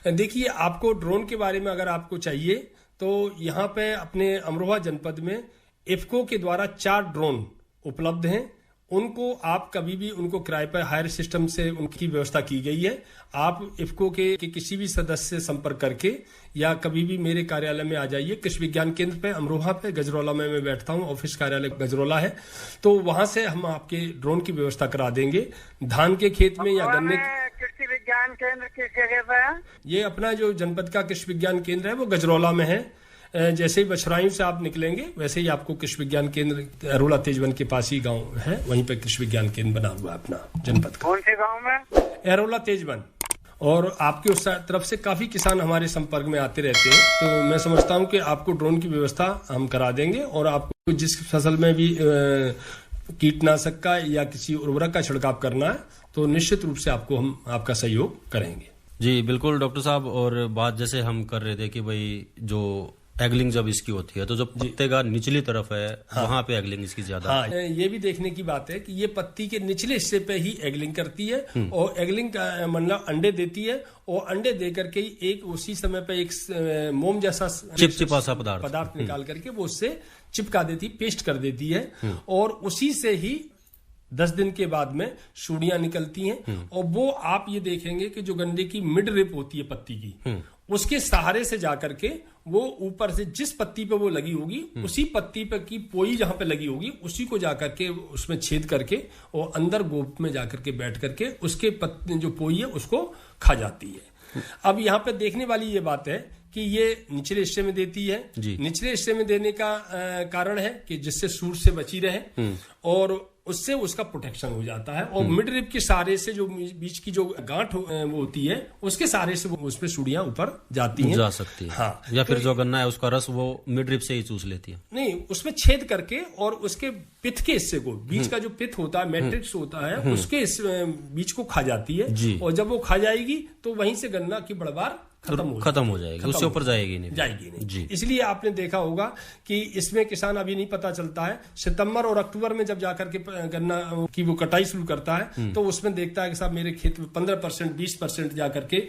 देखिए, आपको ड्रोन के बारे में अगर आपको चाहिए तो यहाँ पे अपने अमरोहा जनपद में इफ्को के द्वारा 4 ड्रोन उपलब्ध हैं। उनको आप कभी भी उनको किराए पर हायर सिस्टम से उनकी व्यवस्था की गई है। आप इफ्को के किसी भी सदस्य से संपर्क करके या कभी भी मेरे कार्यालय में आ जाइए, कृषि विज्ञान केंद्र पे अमरोहा पे गजरौला में मैं बैठता हूँ, ऑफिस कार्यालय गजरौला है, तो वहां से हम आपके ड्रोन की व्यवस्था करा देंगे। धान के खेत में या गन्ने, कृषि विज्ञान केंद्र किस जगह पर है? ये अपना जो जनपद का कृषि विज्ञान केंद्र है वो गजरौला में है। जैसे ही बछराइयों से आप निकलेंगे वैसे ही आपको कृषि विज्ञान केंद्र अरोला तेजवन के पास ही गांव है, वहीं पे कृषि विज्ञान केंद्र बना हुआ है अपना जनपद का। कौन से गांव में? अरोला तेजवन। और आपके उस तरफ से काफी किसान हमारे संपर्क में आते रहते हैं, तो मैं समझता हूं कि आपको ड्रोन की व्यवस्था हम करा देंगे और आपको जिस फसल में भी कीटनाशक का या किसी उर्वरक का छिड़काव करना है तो निश्चित रूप से आपको हम आपका सहयोग करेंगे। जी बिल्कुल डॉक्टर साहब, और बात जैसे हम कर रहे थे कि भाई जो एगलिंग जब इसकी होती है तो जो पत्ते का निचली तरफ है वहां पे एगलिंग इसकी ज्यादा है। ये भी देखने की बात है कि ये पत्ती के निचले हिस्से पे ही एगलिंग करती है और एगलिंग का मतलब अंडे देती है और अंडे दे करके ही एक उसी समय पे एक मोम जैसा चिपचिपा सा पदार्थ निकाल करके वो उससे चिपका देती, पेस्ट कर देती है और उसी से ही 10 दिन के बाद में सूढ़ियां निकलती हैं और वो आप ये देखेंगे कि जो गन्ने की मिड रिप होती है पत्ती की, उसके सहारे से जाकर के वो ऊपर से जिस पत्ती पे वो लगी होगी उसी पत्ती पे की पोई जहां पे लगी होगी उसी को जाकर के उसमें छेद करके और अंदर गोप में जाकर के बैठ करके उसके पत्ती जो पोई है उसको खा जाती है। अब यहाँ पे देखने वाली ये बात है कि ये निचले हिस्से में देती है। निचले हिस्से में देने का कारण है कि जिससे सूर से बची रहे और उससे उसका प्रोटेक्शन हो जाता है और मिड रिप के सहारे से जो बीच की जो गांठ वो होती है उसके सहारे से वो उसमें सूढ़ियां ऊपर जाती हैं, जा सकती है। हाँ, या फिर जो गन्ना है उसका रस वो मिड रिप से ही चूस लेती है। नहीं, उसमें छेद करके और उसके पिथ के हिस्से को, बीच का जो पिथ होता है, मैट्रिक्स होता है, उसके बीच को खा जाती है और जब वो खा जाएगी तो वहीं से गन्ना की बढ़वार खत्म हो जाएगी, उससे ऊपर जाएगी नहीं जी। इसलिए आपने देखा होगा कि इसमें किसान अभी नहीं पता चलता है, सितंबर और अक्टूबर में जब जाकर के गन्ना की वो कटाई शुरू करता है तो उसमें देखता है कि साहब मेरे खेत में 15% 20% जाकर के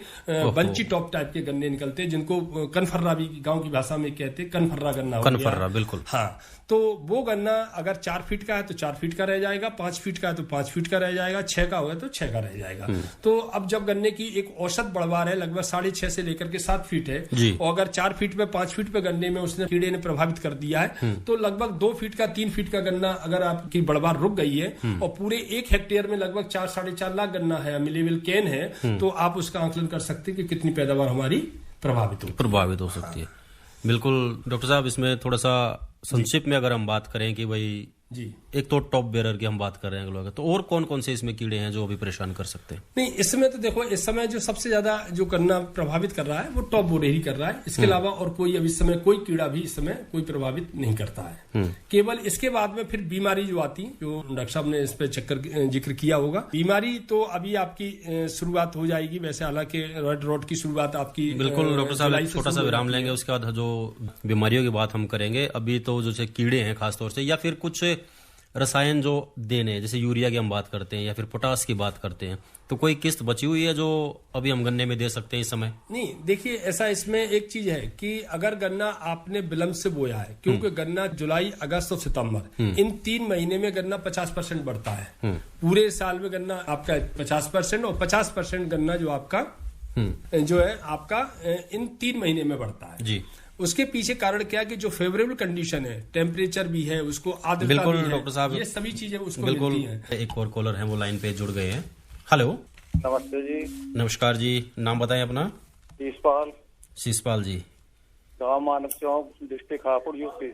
बंची टॉप टाइप के गन्ने निकलते हैं, जिनको कनफर्रा भी गाँव की भाषा में कहते हैं, कनफर्रा गन्ना। कनफर्रा, बिल्कुल। हाँ, तो वो गन्ना अगर 4 फीट का है तो 4 फीट का रह जाएगा, 5 फीट का है तो 5 फीट का रह जाएगा, 6 का होगा तो 6 का रह जाएगा। तो अब जब गन्ने की एक औसत बढ़वार है लगभग 6.5 से लेकर के 7 फीट है और अगर 4 फीट पे 5 फीट पे गन्ने में उसने कीड़े ने प्रभावित कर दिया है तो लगभग 2 फीट का 3 फीट का गन्ना अगर आपकी बढ़वार रुक गई है और पूरे 1 हेक्टेयर में लगभग 4-4.5 लाख गन्ना है, मिलेबल कैन है, तो आप उसका आंकलन कर सकते हैं कि कितनी पैदावार हमारी प्रभावित हो सकती है। बिल्कुल डॉक्टर साहब, इसमें थोड़ा सा संक्षिप्त में अगर हम बात करें कि भाई जी, एक तो टॉप बेरर की हम बात कर रहे हैं लोग, तो और कौन कौन से इसमें कीड़े हैं जो अभी परेशान कर सकते हैं? नहीं, इस समय तो देखो, इस समय जो सबसे ज्यादा जो गन्ना प्रभावित कर रहा है वो टॉप बोरेर ही कर रहा है। इसके अलावा और कोई अभी इस समय कोई कीड़ा भी इस समय कोई प्रभावित नहीं करता है। केवल इसके बाद में फिर बीमारी जो आती, जो डॉक्टर साहब ने इस पे जिक्र किया होगा, बीमारी तो अभी आपकी शुरुआत हो जाएगी वैसे, हालांकि रेड रॉट की शुरुआत आपकी बिल्कुल डॉक्टर साहब छोटा सा विराम लेंगे, उसके बाद जो बीमारियों की बात हम करेंगे। अभी तो जो कीड़े हैं खासतौर से या फिर कुछ रसायन जो देने, जैसे यूरिया की हम बात करते हैं या फिर पोटास की बात करते हैं, तो कोई किस्त बची हुई है जो अभी हम गन्ने में दे सकते हैं इस समय? नहीं, देखिए ऐसा इसमें एक चीज है कि अगर गन्ना आपने विलंब से बोया है, क्योंकि गन्ना जुलाई, अगस्त और सितंबर इन 3 महीने में गन्ना 50% बढ़ता है। पूरे साल में गन्ना आपका 50% और 50% गन्ना जो आपका जो है आपका इन 3 महीने में बढ़ता है जी। उसके पीछे कारण क्या है कि जो फेवरेबल कंडीशन है, टेम्परेचर भी है, उसको आर्द्रता भी है, डॉक्टर साहब, ये सभी चीजें उसको बिल्कुल मिलती हैं। एक और कॉलर है, वो लाइन पे जुड़ गए हैं। हेलो, नमस्ते जी। नमस्कार जी, नाम बताएं अपना। शीशपाल जी, गाँव मानव चौक, डिस्ट्रिक्ट हापुड़, यूपी।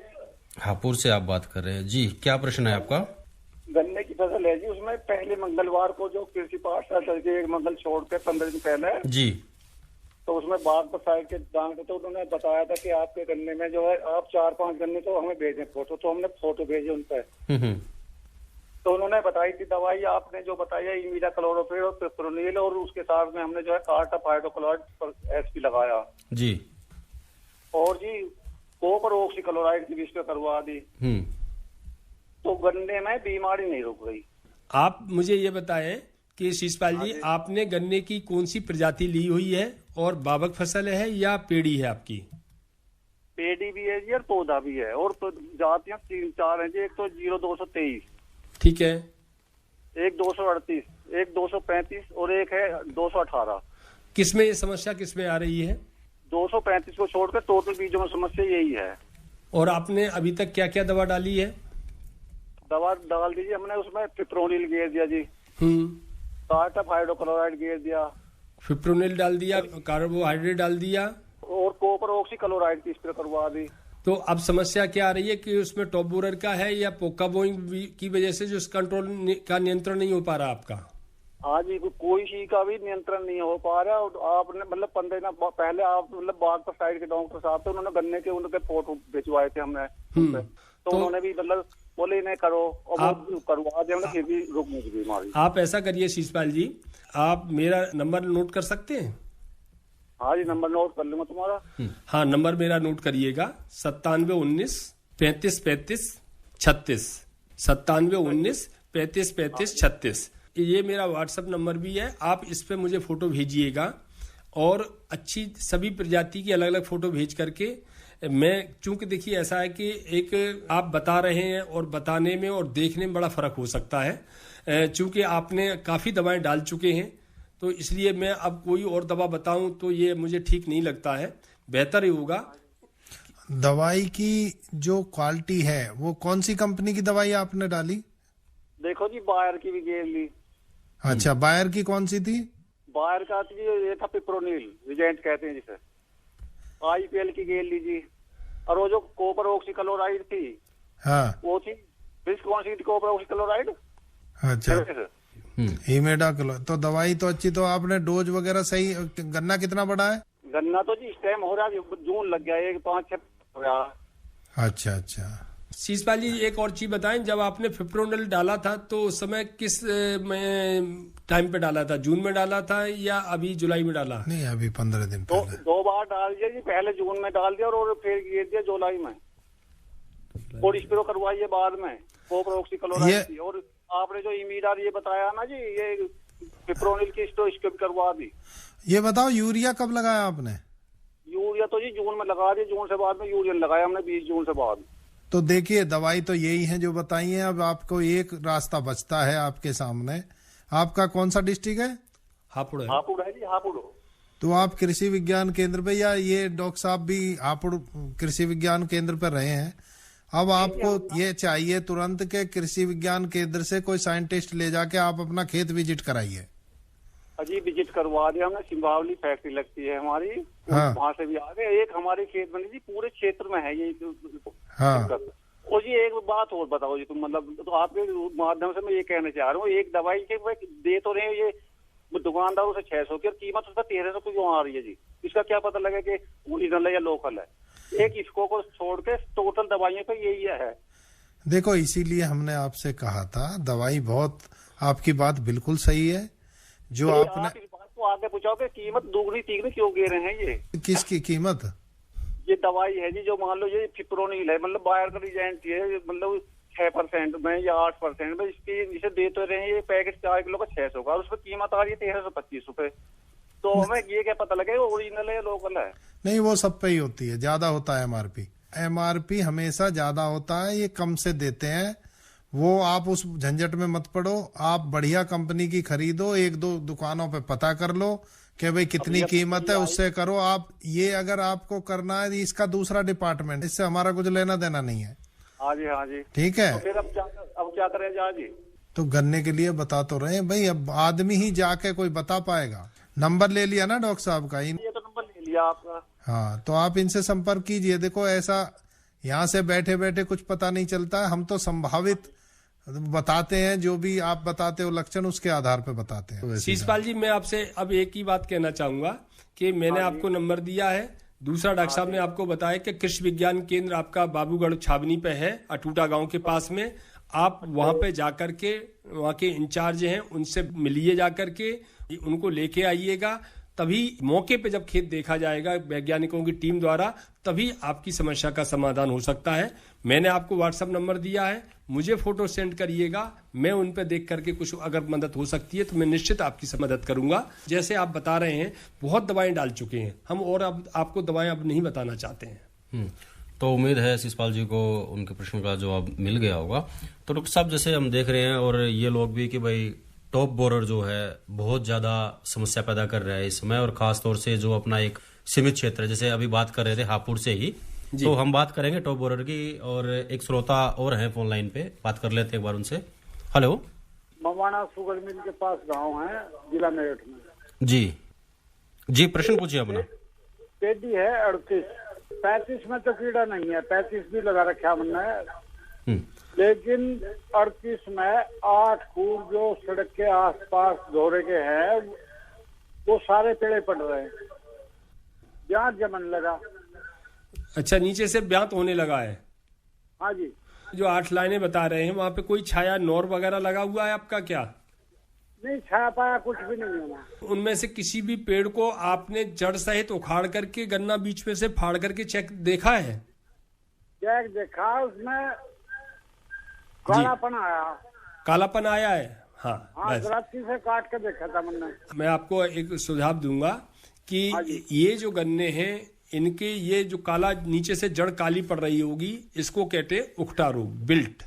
हापुड़ से आप बात कर रहे हैं जी, क्या प्रश्न है आपका? गन्ने की फसल है जी, उसमें पहले मंगलवार को जो कृषि पाठशाला के एक मंगल छोड़ के 15 दिन पहले जी, तो उसमें बागपत साइड के दांग थे, तो उन्होंने बताया था कि आपके गन्ने में जो है आप 4-5 गन्ने तो हमें भेजें फोटो, तो हमने फोटो भेजे उन पर। तो उन्होंने बताई थी दवाई आपने जो बताई है इमीडा क्लोरोफिर और पिप्रोनिल, और उसके साथ में हमने जो है कार्टाप हाइड्रोक्लोराइड पर एसपी लगाया जी, और जी कॉपर ऑक्सीक्लोराइड की भी इस पे करवा दी, तो गन्ने में बीमारी नहीं रुक गई। आप मुझे ये बताएं कि शीशपाल जी, आपने गन्ने की कौन सी प्रजाति ली हुई है और बाबक फसल है या पेड़ी है आपकी? पेड़ी भी है जी और पौधा भी है, और तो जातियां 3-4 हैं जी। एक तो 0223, ठीक है, एक 238, एक 235 और एक है 218। किसमें ये समस्या किसमें आ रही है? 235 को छोड़कर टोटल बीजों में समस्या यही है। और आपने अभी तक क्या क्या दवा डाली है? दवा डाल दीजिए हमने, उसमें पिप्रोनिल गेर दिया जी, कार्टाप हाइड्रोक्लोराइड गेर दिया, फिप्रोनिल डाल दिया, कार्बोहाइड्रेट डाल दिया और कॉपर ऑक्सीक्लोराइड की स्प्रे करवा दी। तो अब समस्या क्या आ रही है कि उसमें टॉप बोरर का है या पोका बोइंग की वजह से जो कंट्रोल का नियंत्रण नहीं हो पा रहा आपका? आज ही कोई चीज का भी नियंत्रण नहीं हो पा रहा। और आपने मतलब 15 दिन पहले आप मतलब बागपत साइड के डॉक्टर साहब थे, उन्होंने गन्ने के उनके फोटो भिजवाए थे हमने तो उन्होंने भी मतलब बोले इन्हें करो और वो करवा दिया, फिर भी रुक नहीं गई बीमारी। आप ऐसा करिए शिषपाल जी, आप मेरा नंबर नोट कर सकते हैं? हाँ जी, नंबर नोट कर लूंगा तुम्हारा। हाँ, नंबर मेरा नोट करिएगा 9719 35 35 36, 9719 35 35 36। ये मेरा व्हाट्सएप नंबर भी है। आप इस पे मुझे फोटो भेजिएगा और अच्छी सभी प्रजाति की अलग अलग फोटो भेज करके मैं, चूंकि देखिए ऐसा है कि एक आप बता रहे हैं और बताने में और देखने में बड़ा फर्क हो सकता है। चूंकि आपने काफी दवाएं डाल चुके हैं तो इसलिए मैं अब कोई और दवा बताऊं तो ये मुझे ठीक नहीं लगता है। बेहतर ही होगा। दवाई की जो क्वालिटी है वो कौन सी कंपनी की दवाई आपने डाली? देखो जी, बायर की भी गेल ली। अच्छा, बायर की कौन सी थी? बायर का थी ये था पिप्रोनिल, विजेंट कहते हैं जिसे। IPL की गेल लीजिए। और वो जो कॉपर ऑक्सीक्लोराइड थी, हाँ वो थी कौन सी थी? Copper oxychloride. अच्छा, इमेडाक्लो। तो दवाई तो अच्छी। तो आपने डोज वगैरह सही? गन्ना कितना बड़ा है? गन्ना तो जी इस टाइम हो रहा है, जून लग गया, 1-5-6 हो रहा। अच्छा अच्छा। शिषपाल जी एक और चीज बताएं, जब आपने फिप्रोनिल डाला था तो उस समय किस टाइम पे डाला था? जून में डाला था या अभी जुलाई में डाला? नहीं, अभी 15 दिन पहले। दो बार डाल दिया जी, पहले जून में डाल दिया और फिर गिर दिया जुलाई में, और स्प्रे करवाइए बाद में कॉपर ऑक्सीक्लोराइड। और आपने जो इमीडार ये बताया ना जी, ये फिप्रोनिल की इसको भी करवा दी। ये बताओ, यूरिया कब लगाया आपने? यूरिया तो जी जून में लगा दिया, जून से बाद में यूरिया लगाया हमने 20 जून से बाद। तो देखिए, दवाई तो यही है जो बताई है। अब आपको एक रास्ता बचता है आपके सामने। आपका कौन सा डिस्ट्रिक्ट है? हापुड़ है। हापुड़ है जी, हापुड़। तो आप कृषि विज्ञान केंद्र पे, या ये डॉक्टर साहब भी हापुड़ कृषि विज्ञान केंद्र पर रहे हैं। अब आपको ये चाहिए तुरंत के कृषि विज्ञान केंद्र से कोई साइंटिस्ट ले जाके आप अपना खेत विजिट कराइए। अजी विजिट करवा दिया हमने। सिंबावली फैक्ट्री लगती है हमारी, हाँ। वहाँ से भी आ गए। एक हमारे खेत बनी जी, पूरे क्षेत्र में है ये। हाँ। और जी एक बात और बताओ जी तुम, मतलब तो आपके माध्यम से मैं ये कहना चाह रहा हूँ, एक दवाई के दे तो रहे ये दुकानदारों से 600 की, और कीमत उसका 1300 क्यों आ रही है जी? इसका क्या पता लगे कि ओरिजिनल है या लोकल है? एक इसको को छोड़ के टोटल दवाइयों पे यही है। देखो, इसीलिए हमने आपसे कहा था, दवाई बहुत, आपकी बात बिल्कुल सही है जो तो आपने। आप इस बात को आगे पूछाओ कि कीमत दुगनी तीगनी क्यों गिर रहे हैं ये? किसकी कीमत? ये दवाई है जी, जो मान लो ये फिप्रोनिल है, मतलब बायर का रिजेंट है, मतलब 6% में या 8% में इसकी जिसे देते रहे ये पैकेट 4 किलो का 600 का, और उस पर कीमत आ रही है 1325 रुपए। तो हमें ये क्या पता लगेगा ओरिजिनल है या लोकल है? नहीं, वो सब पे ही होती है, ज्यादा होता है MRP हमेशा ज्यादा होता है। ये कम से देते हैं, वो आप उस झंझट में मत पड़ो। आप बढ़िया कंपनी की खरीदो, 1-2 दुकानों पे पता कर लो कि भाई कितनी कीमत है, उससे करो आप। ये अगर आपको करना है, इसका दूसरा डिपार्टमेंट, इससे हमारा कुछ लेना देना नहीं है। हाँ जी, हाँ जी। ठीक है। तो फिर अब क्या करें जी? तो गन्ने के लिए बता तो रहे हैं भाई, अब आदमी ही जाके कोई बता पाएगा। नंबर ले लिया ना डॉक्टर साहब का? ये तो नंबर ले लिया आपका। हाँ, तो आप इनसे संपर्क कीजिए। देखो, ऐसा यहाँ से बैठे बैठे कुछ पता नहीं चलता है। हम तो संभावित बताते हैं, जो भी आप बताते हो लक्षण, उसके आधार पे बताते हैं। शिषपाल जी, मैं आपसे अब एक ही बात कहना चाहूंगा कि मैंने आपको नंबर दिया है। दूसरा, डॉक्टर साहब ने आपको बताया कि कृषि विज्ञान केंद्र आपका बाबूगढ़ छावनी पे है, अटूटा गांव के पास में। आप वहां पे जाकर के, वहां के इंचार्ज हैं, उनसे मिलिए जाकर के, उनको लेके आइएगा। तभी मौके पे जब खेत देखा जाएगा वैज्ञानिकों की टीम द्वारा, तभी आपकी समस्या का समाधान हो सकता है। मैंने आपको व्हाट्सएप नंबर दिया है, मुझे फोटो सेंड करिएगा। मैं उन पे देख करके कुछ अगर मदद हो सकती है तो मैं निश्चित आपकी मदद करूंगा। जैसे आप बता रहे हैं, बहुत दवाएं डाल चुके हैं हम, और अब आपको दवाएं अब नहीं बताना चाहते हैं। तो उम्मीद है शिषपाल जी को उनके प्रश्न का जवाब मिल गया होगा। तो डॉक्टर साहब, जैसे हम देख रहे हैं और ये लोग भी कि भाई टॉप बोरर जो है बहुत ज्यादा समस्या पैदा कर रहा है इस समय, और खास तौर से जो अपना एक सीमित क्षेत्र, जैसे अभी बात कर रहे थे हापुड़ से ही, तो हम बात करेंगे टॉप बोरर की। और एक श्रोता और हैं फोन लाइन पे, बात कर लेते हैं एक बार उनसे। हेलो। मवाना शुगर मिल के पास गांव है, जिला मेरठ में। जी, प्रश्न पूछिए अपना। पेडी है 38, 35 में तो कीड़ा नहीं है, 35 भी लगा रखा हमने। लेकिन 38 में 8 खूंट जो सड़क के आसपास धोरे के हैं वो सारे पेड़े पड़ रहे हैं, ब्यात जमन लगा। अच्छा, नीचे से ब्यात होने लगा है। हाँ जी। जो 8 लाइनें बता रहे हैं वहाँ पे कोई छाया नौर वगैरह लगा हुआ है आपका क्या? नहीं, छाया पाया कुछ भी नहीं होना। उनमें से किसी भी पेड़ को आपने जड़ सहित उखाड़ करके गन्ना बीच में से फाड़ करके चेक देखा है? चेक देखा, उसमें कालापन आया। कालापन आया है? हाँ, हाँ, गराती से काट के देखा था मैंने। मैं आपको एक सुझाव दूंगा कि ये जो गन्ने हैं इनके ये जो काला नीचे से जड़ काली पड़ रही होगी, इसको कहते हैं उखटा रोग, बिल्ट।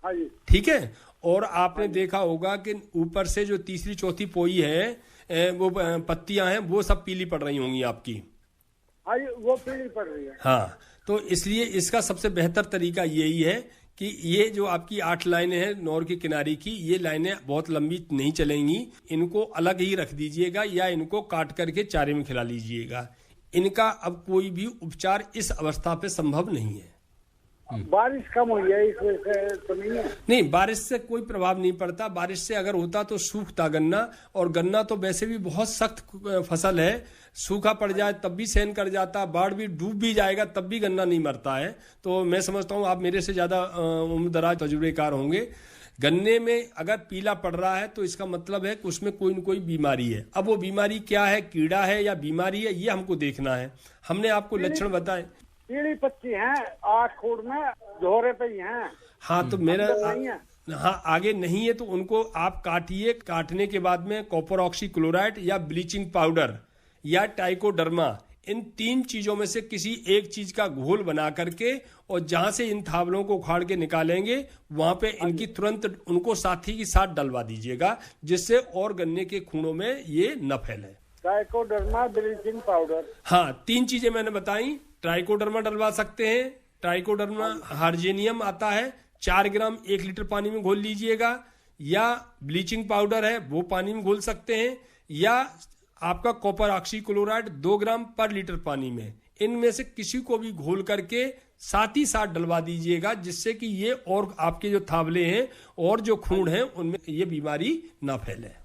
हाँ जी। ठीक है। और आपने देखा होगा कि ऊपर से जो तीसरी चौथी पोई है वो पत्तियां हैं वो सब पीली पड़ रही होंगी आपकी। हाँ, वो पीली पड़ रही है। हाँ, तो इसलिए इसका सबसे बेहतर तरीका यही है कि ये जो आपकी 8 लाइनें हैं नौर की किनारे की, ये लाइनें बहुत लंबी नहीं चलेंगी, इनको अलग ही रख दीजिएगा या इनको काट करके चारे में खिला लीजिएगा। इनका अब कोई भी उपचार इस अवस्था पे संभव नहीं है। बारिश कम हुई है इस वजह से तो नहीं है? नहीं, बारिश से कोई प्रभाव नहीं पड़ता। बारिश से अगर होता तो सूखता गन्ना, और गन्ना तो वैसे भी बहुत सख्त फसल है, सूखा पड़ जाए तब भी सहन कर जाता, बाढ़ भी डूब भी जाएगा तब भी गन्ना नहीं मरता है। तो मैं समझता हूँ आप मेरे से ज्यादा उम्रदराज तजुर्बेकार होंगे। गन्ने में अगर पीला पड़ रहा है तो इसका मतलब है कि उसमें कोई न कोई बीमारी है। अब वो बीमारी क्या है, कीड़ा है या बीमारी है, ये हमको देखना है। हमने आपको लक्षण बताए। पीली पत्ती हैं 8 खूंट में, धोरे पे ही हैं। हाँ, तो मेरा नहीं है। हाँ, आगे नहीं है तो उनको आप काटिए। काटने के बाद में कॉपर ऑक्सी क्लोराइड या ब्लीचिंग पाउडर या ट्राइकोडर्मा, इन 3 चीजों में से किसी एक चीज का घोल बना करके, और जहां से इन थावलों को उखाड़ के निकालेंगे वहां पे इनकी तुरंत उनको साथी के साथ डलवा दीजिएगा, जिससे और गन्ने के खूनों में ये न फैले। Trichoderma, bleaching powder. हाँ, 3 चीजें मैंने बताई। ट्राइकोडर्मा डलवा सकते हैं, ट्राइकोडर्मा हार्जेनियम आता है, 4 ग्राम 1 लीटर पानी में घोल लीजिएगा, या ब्लीचिंग पाउडर है वो पानी में घोल सकते हैं, या आपका कॉपर ऑक्सी क्लोराइड 2 ग्राम पर लीटर पानी में। इनमें से किसी को भी घोल करके साथ ही साथ डलवा दीजिएगा, जिससे कि ये और आपके जो थावले हैं और जो खून है उनमें ये बीमारी ना फैले।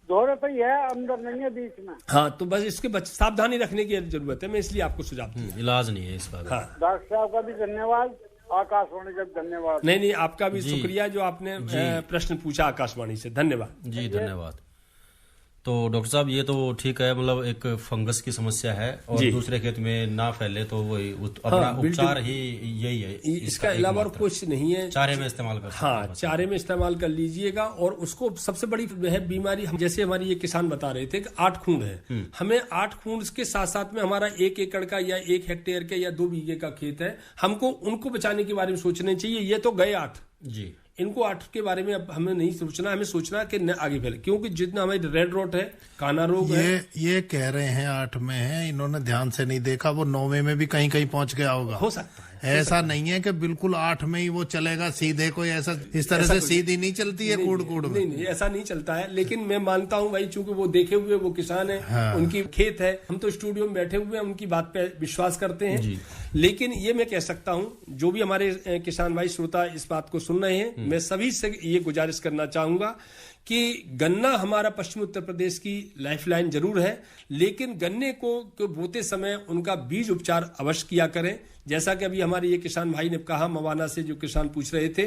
धोरे पे ही है, अंदर नहीं है बीच में। हाँ, तो बस इसके सावधानी रखने की जरूरत है। मैं इसलिए आपको सुझाव दिया। इलाज नहीं है इसका। हाँ, डॉक्टर साहब का भी धन्यवाद, आकाशवाणी का धन्यवाद। नहीं, आपका भी शुक्रिया जो आपने प्रश्न पूछा आकाशवाणी से। धन्यवाद जी, धन्यवाद। तो डॉक्टर साहब ये तो ठीक है, मतलब एक फंगस की समस्या है और दूसरे खेत में ना फैले तो वही अपना उपचार ही यही है। इसका अलावा और कुछ नहीं है। चारे में इस्तेमाल कर। हाँ, चारे में इस्तेमाल कर लीजिएगा। और उसको सबसे बड़ी है बीमारी, जैसे हमारी ये किसान बता रहे थे कि 8 खूंट है, हमें 8 खूंट के साथ साथ में हमारा 1 एकड़ का या 1 हेक्टेयर का या 2 बीघे का खेत है, हमको उनको बचाने के बारे में सोचना चाहिए। ये तो गए 8 जी, इनको 8 के बारे में अब हमें नहीं सोचना, हमें सोचना कि न आगे फैले, क्योंकि जितना हमारी रेड रोट है, काना रोग है। ये कह रहे हैं 8 में है, इन्होंने ध्यान से नहीं देखा, वो 9वें में भी कहीं कहीं पहुंच गया होगा। हो सकता है। ऐसा नहीं है कि बिल्कुल 8 में ही वो चलेगा सीधे, कोई ऐसा इस तरह से सीधी नहीं चलती है कूड़ में। नहीं, ऐसा नहीं चलता है। लेकिन मैं मानता हूं भाई, चूंकि वो देखे हुए वो किसान है, हाँ। उनकी खेत है, हम तो स्टूडियो में बैठे हुए हैं, उनकी बात पे विश्वास करते हैं। लेकिन ये मैं कह सकता हूं, जो भी हमारे किसान भाई श्रोता इस बात को सुन रहे हैं, मैं सभी से ये गुजारिश करना चाहूंगा कि गन्ना हमारा पश्चिम उत्तर प्रदेश की लाइफलाइन जरूर है, लेकिन गन्ने को बोते समय उनका बीज उपचार अवश्य किया करें। जैसा कि अभी हमारे ये किसान भाई ने कहा, मवाना से जो किसान पूछ रहे थे,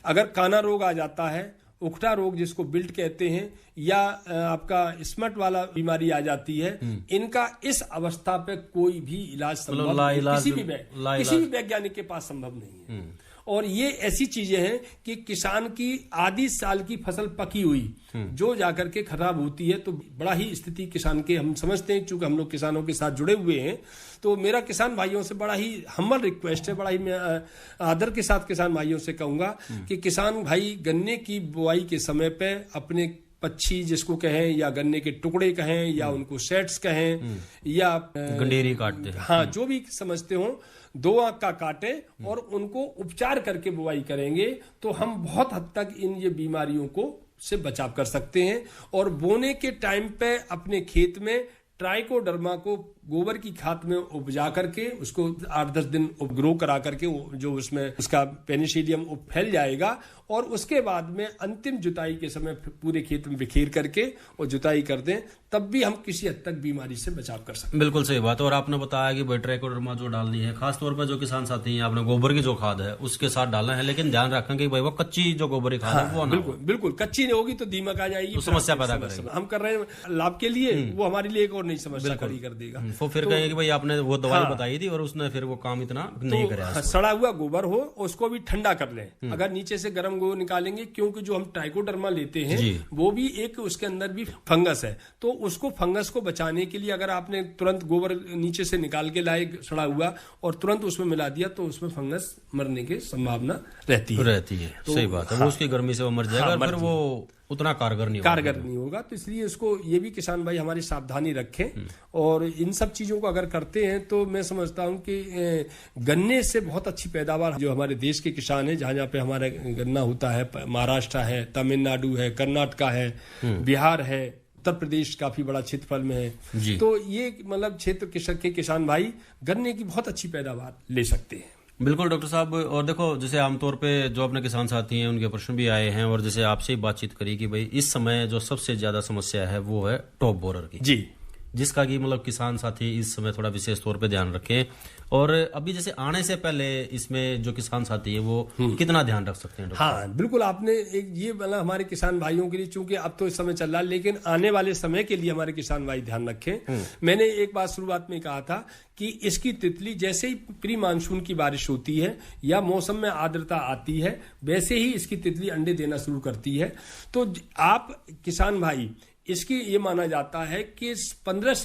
अगर काना रोग आ जाता है, उखटा रोग जिसको बिल्ट कहते हैं, या आपका स्मट वाला बीमारी आ जाती है, इनका इस अवस्था पे कोई भी इलाज संभव नहीं, किसी भी वैज्ञानिक के पास संभव नहीं है। और ये ऐसी चीजें हैं कि किसान की आधी साल की फसल पकी हुई जो जाकर के खराब होती है, तो बड़ा ही स्थिति किसान के हम समझते हैं, चूंकि हम लोग किसानों के साथ जुड़े हुए हैं। तो मेरा किसान भाइयों से बड़ा ही हम्बल रिक्वेस्ट है, बड़ा ही मैं आदर के साथ किसान भाइयों से कहूंगा कि किसान भाई गन्ने की बुआई के समय पे अपने पच्छी जिसको कहें, या गन्ने के टुकड़े कहें, या उनको सेट्स कहें, या गंडेरी काटते हैं, हाँ, जो भी समझते हो, 2 आंख का काटे और उनको उपचार करके बुआई करेंगे तो हम बहुत हद तक इन ये बीमारियों को से बचाव कर सकते हैं। और बोने के टाइम पे अपने खेत में ट्राइकोडर्मा को गोबर की खाद में उपजा करके उसको 8-10 दिन ग्रो करा करके जो उसमें उसका पेनिसिलियम फैल जाएगा, और उसके बाद में अंतिम जुताई के समय पूरे खेत में बिखेर करके और जुताई कर दें, तब भी हम किसी हद तक बीमारी से बचाव कर सकते हैं। बिल्कुल सही बात है। और आपने बताया कि भाई ट्राइकोडर्मा जो डालनी है, खासतौर पर जो किसान साथी हैं, आपने गोबर की जो खाद है उसके साथ डालना है, लेकिन ध्यान रखें कि भाई वो कच्ची जो गोबर की खाद है वो बिल्कुल बिल्कुल कच्ची नहीं होगी तो दीमक आ जाएगी, तो समस्या पैदा करेगी। हम कर रहे हैं लाभ के लिए, वो हमारे लिए एक और नई समस्या खड़ी कर देगा। वो फिर कहेंगे कि भाई आपने वो दवाई बताई थी और उसने फिर वो काम इतना नहीं कराया। सड़ा हुआ गोबर हो उसको भी ठंडा कर लें। अगर नीचे से गर्म गोबर निकालेंगे, क्योंकि जो हम ट्राइकोडर्मा लेते हैं वो भी एक उसके अंदर भी फंगस है, तो उसको फंगस को बचाने के लिए अगर आपने तुरंत गोबर नीचे से निकाल के लाए सड़ा हुआ और तुरंत उसमें मिला दिया तो उसमें फंगस मरने की संभावना रहती है। तो सही बात है, वो उसकी गर्मी से वो मर जाएगा, फिर वो उतना कारगर नहीं होगा। तो इसलिए इसको ये भी किसान भाई हमारी सावधानी रखें, और इन सब चीजों को अगर करते हैं तो मैं समझता हूं कि गन्ने से बहुत अच्छी पैदावार जो हमारे देश के किसान हैं, जहां जहां पे हमारा गन्ना होता है, महाराष्ट्र है, तमिलनाडु है, कर्नाटक है, बिहार है, उत्तर प्रदेश काफी बड़ा क्षेत्रफल में है, तो ये मतलब क्षेत्र के किसान भाई गन्ने की बहुत अच्छी पैदावार ले सकते हैं। बिल्कुल डॉक्टर साहब। और देखो, जैसे आमतौर पे जो अपने किसान साथी हैं उनके प्रश्न भी आए हैं, और जैसे आपसे ही बातचीत करी कि भाई इस समय जो सबसे ज्यादा समस्या है वो है टॉप बोरर की, जिसका कि मतलब किसान साथी इस समय थोड़ा विशेष तौर पे ध्यान रखें। और अभी जैसे आने से पहले इसमें जो किसान साथी है वो कितना ध्यान रख सकते हैं? हाँ बिल्कुल, आपने एक ये मतलब हमारे किसान भाइयों के लिए, चूंकि अब तो इस समय चल रहा है, लेकिन आने वाले समय के लिए हमारे किसान भाई ध्यान रखें। मैंने एक बात शुरुआत में कहा था कि इसकी तितली जैसे ही प्री मानसून की बारिश होती है या मौसम में आर्द्रता आती है, वैसे ही इसकी तितली अंडे देना शुरू करती है। तो आप किसान भाई, इसकी ये माना जाता है कि 15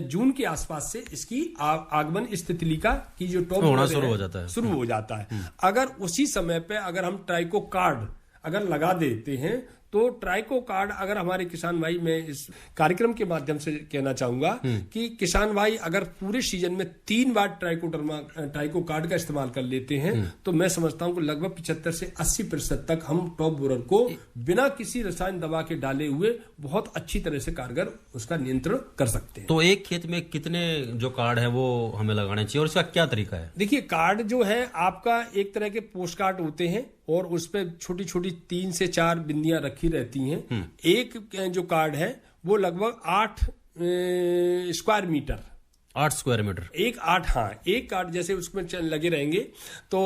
जून के आसपास से इसकी आगमन इस तितली का की जो टॉप होना शुरू हो जाता है। अगर उसी समय पे अगर हम ट्राइको कार्ड अगर लगा देते हैं तो ट्राइको कार्ड, अगर हमारे किसान भाई, मैं इस कार्यक्रम के माध्यम से कहना चाहूंगा कि किसान भाई अगर पूरे सीजन में 3 बार ट्राइको कार्ड का इस्तेमाल कर लेते हैं तो मैं समझता हूं कि लगभग 75 से 80% तक हम टॉप बोरर को बिना किसी रसायन दवा के डाले हुए बहुत अच्छी तरह से कारगर उसका नियंत्रण कर सकते हैं। तो एक खेत में कितने जो कार्ड है वो हमें लगाने चाहिए, और इसका क्या तरीका है? देखिए, कार्ड जो है आपका एक तरह के पोस्ट कार्ड होते हैं और उस पर छोटी छोटी 3 से 4 बिंदियां रखी रहती हैं। एक जो कार्ड है वो लगभग 8 स्क्वायर मीटर, 8 स्क्वायर मीटर, एक कार्ड जैसे उसमें लगे रहेंगे। तो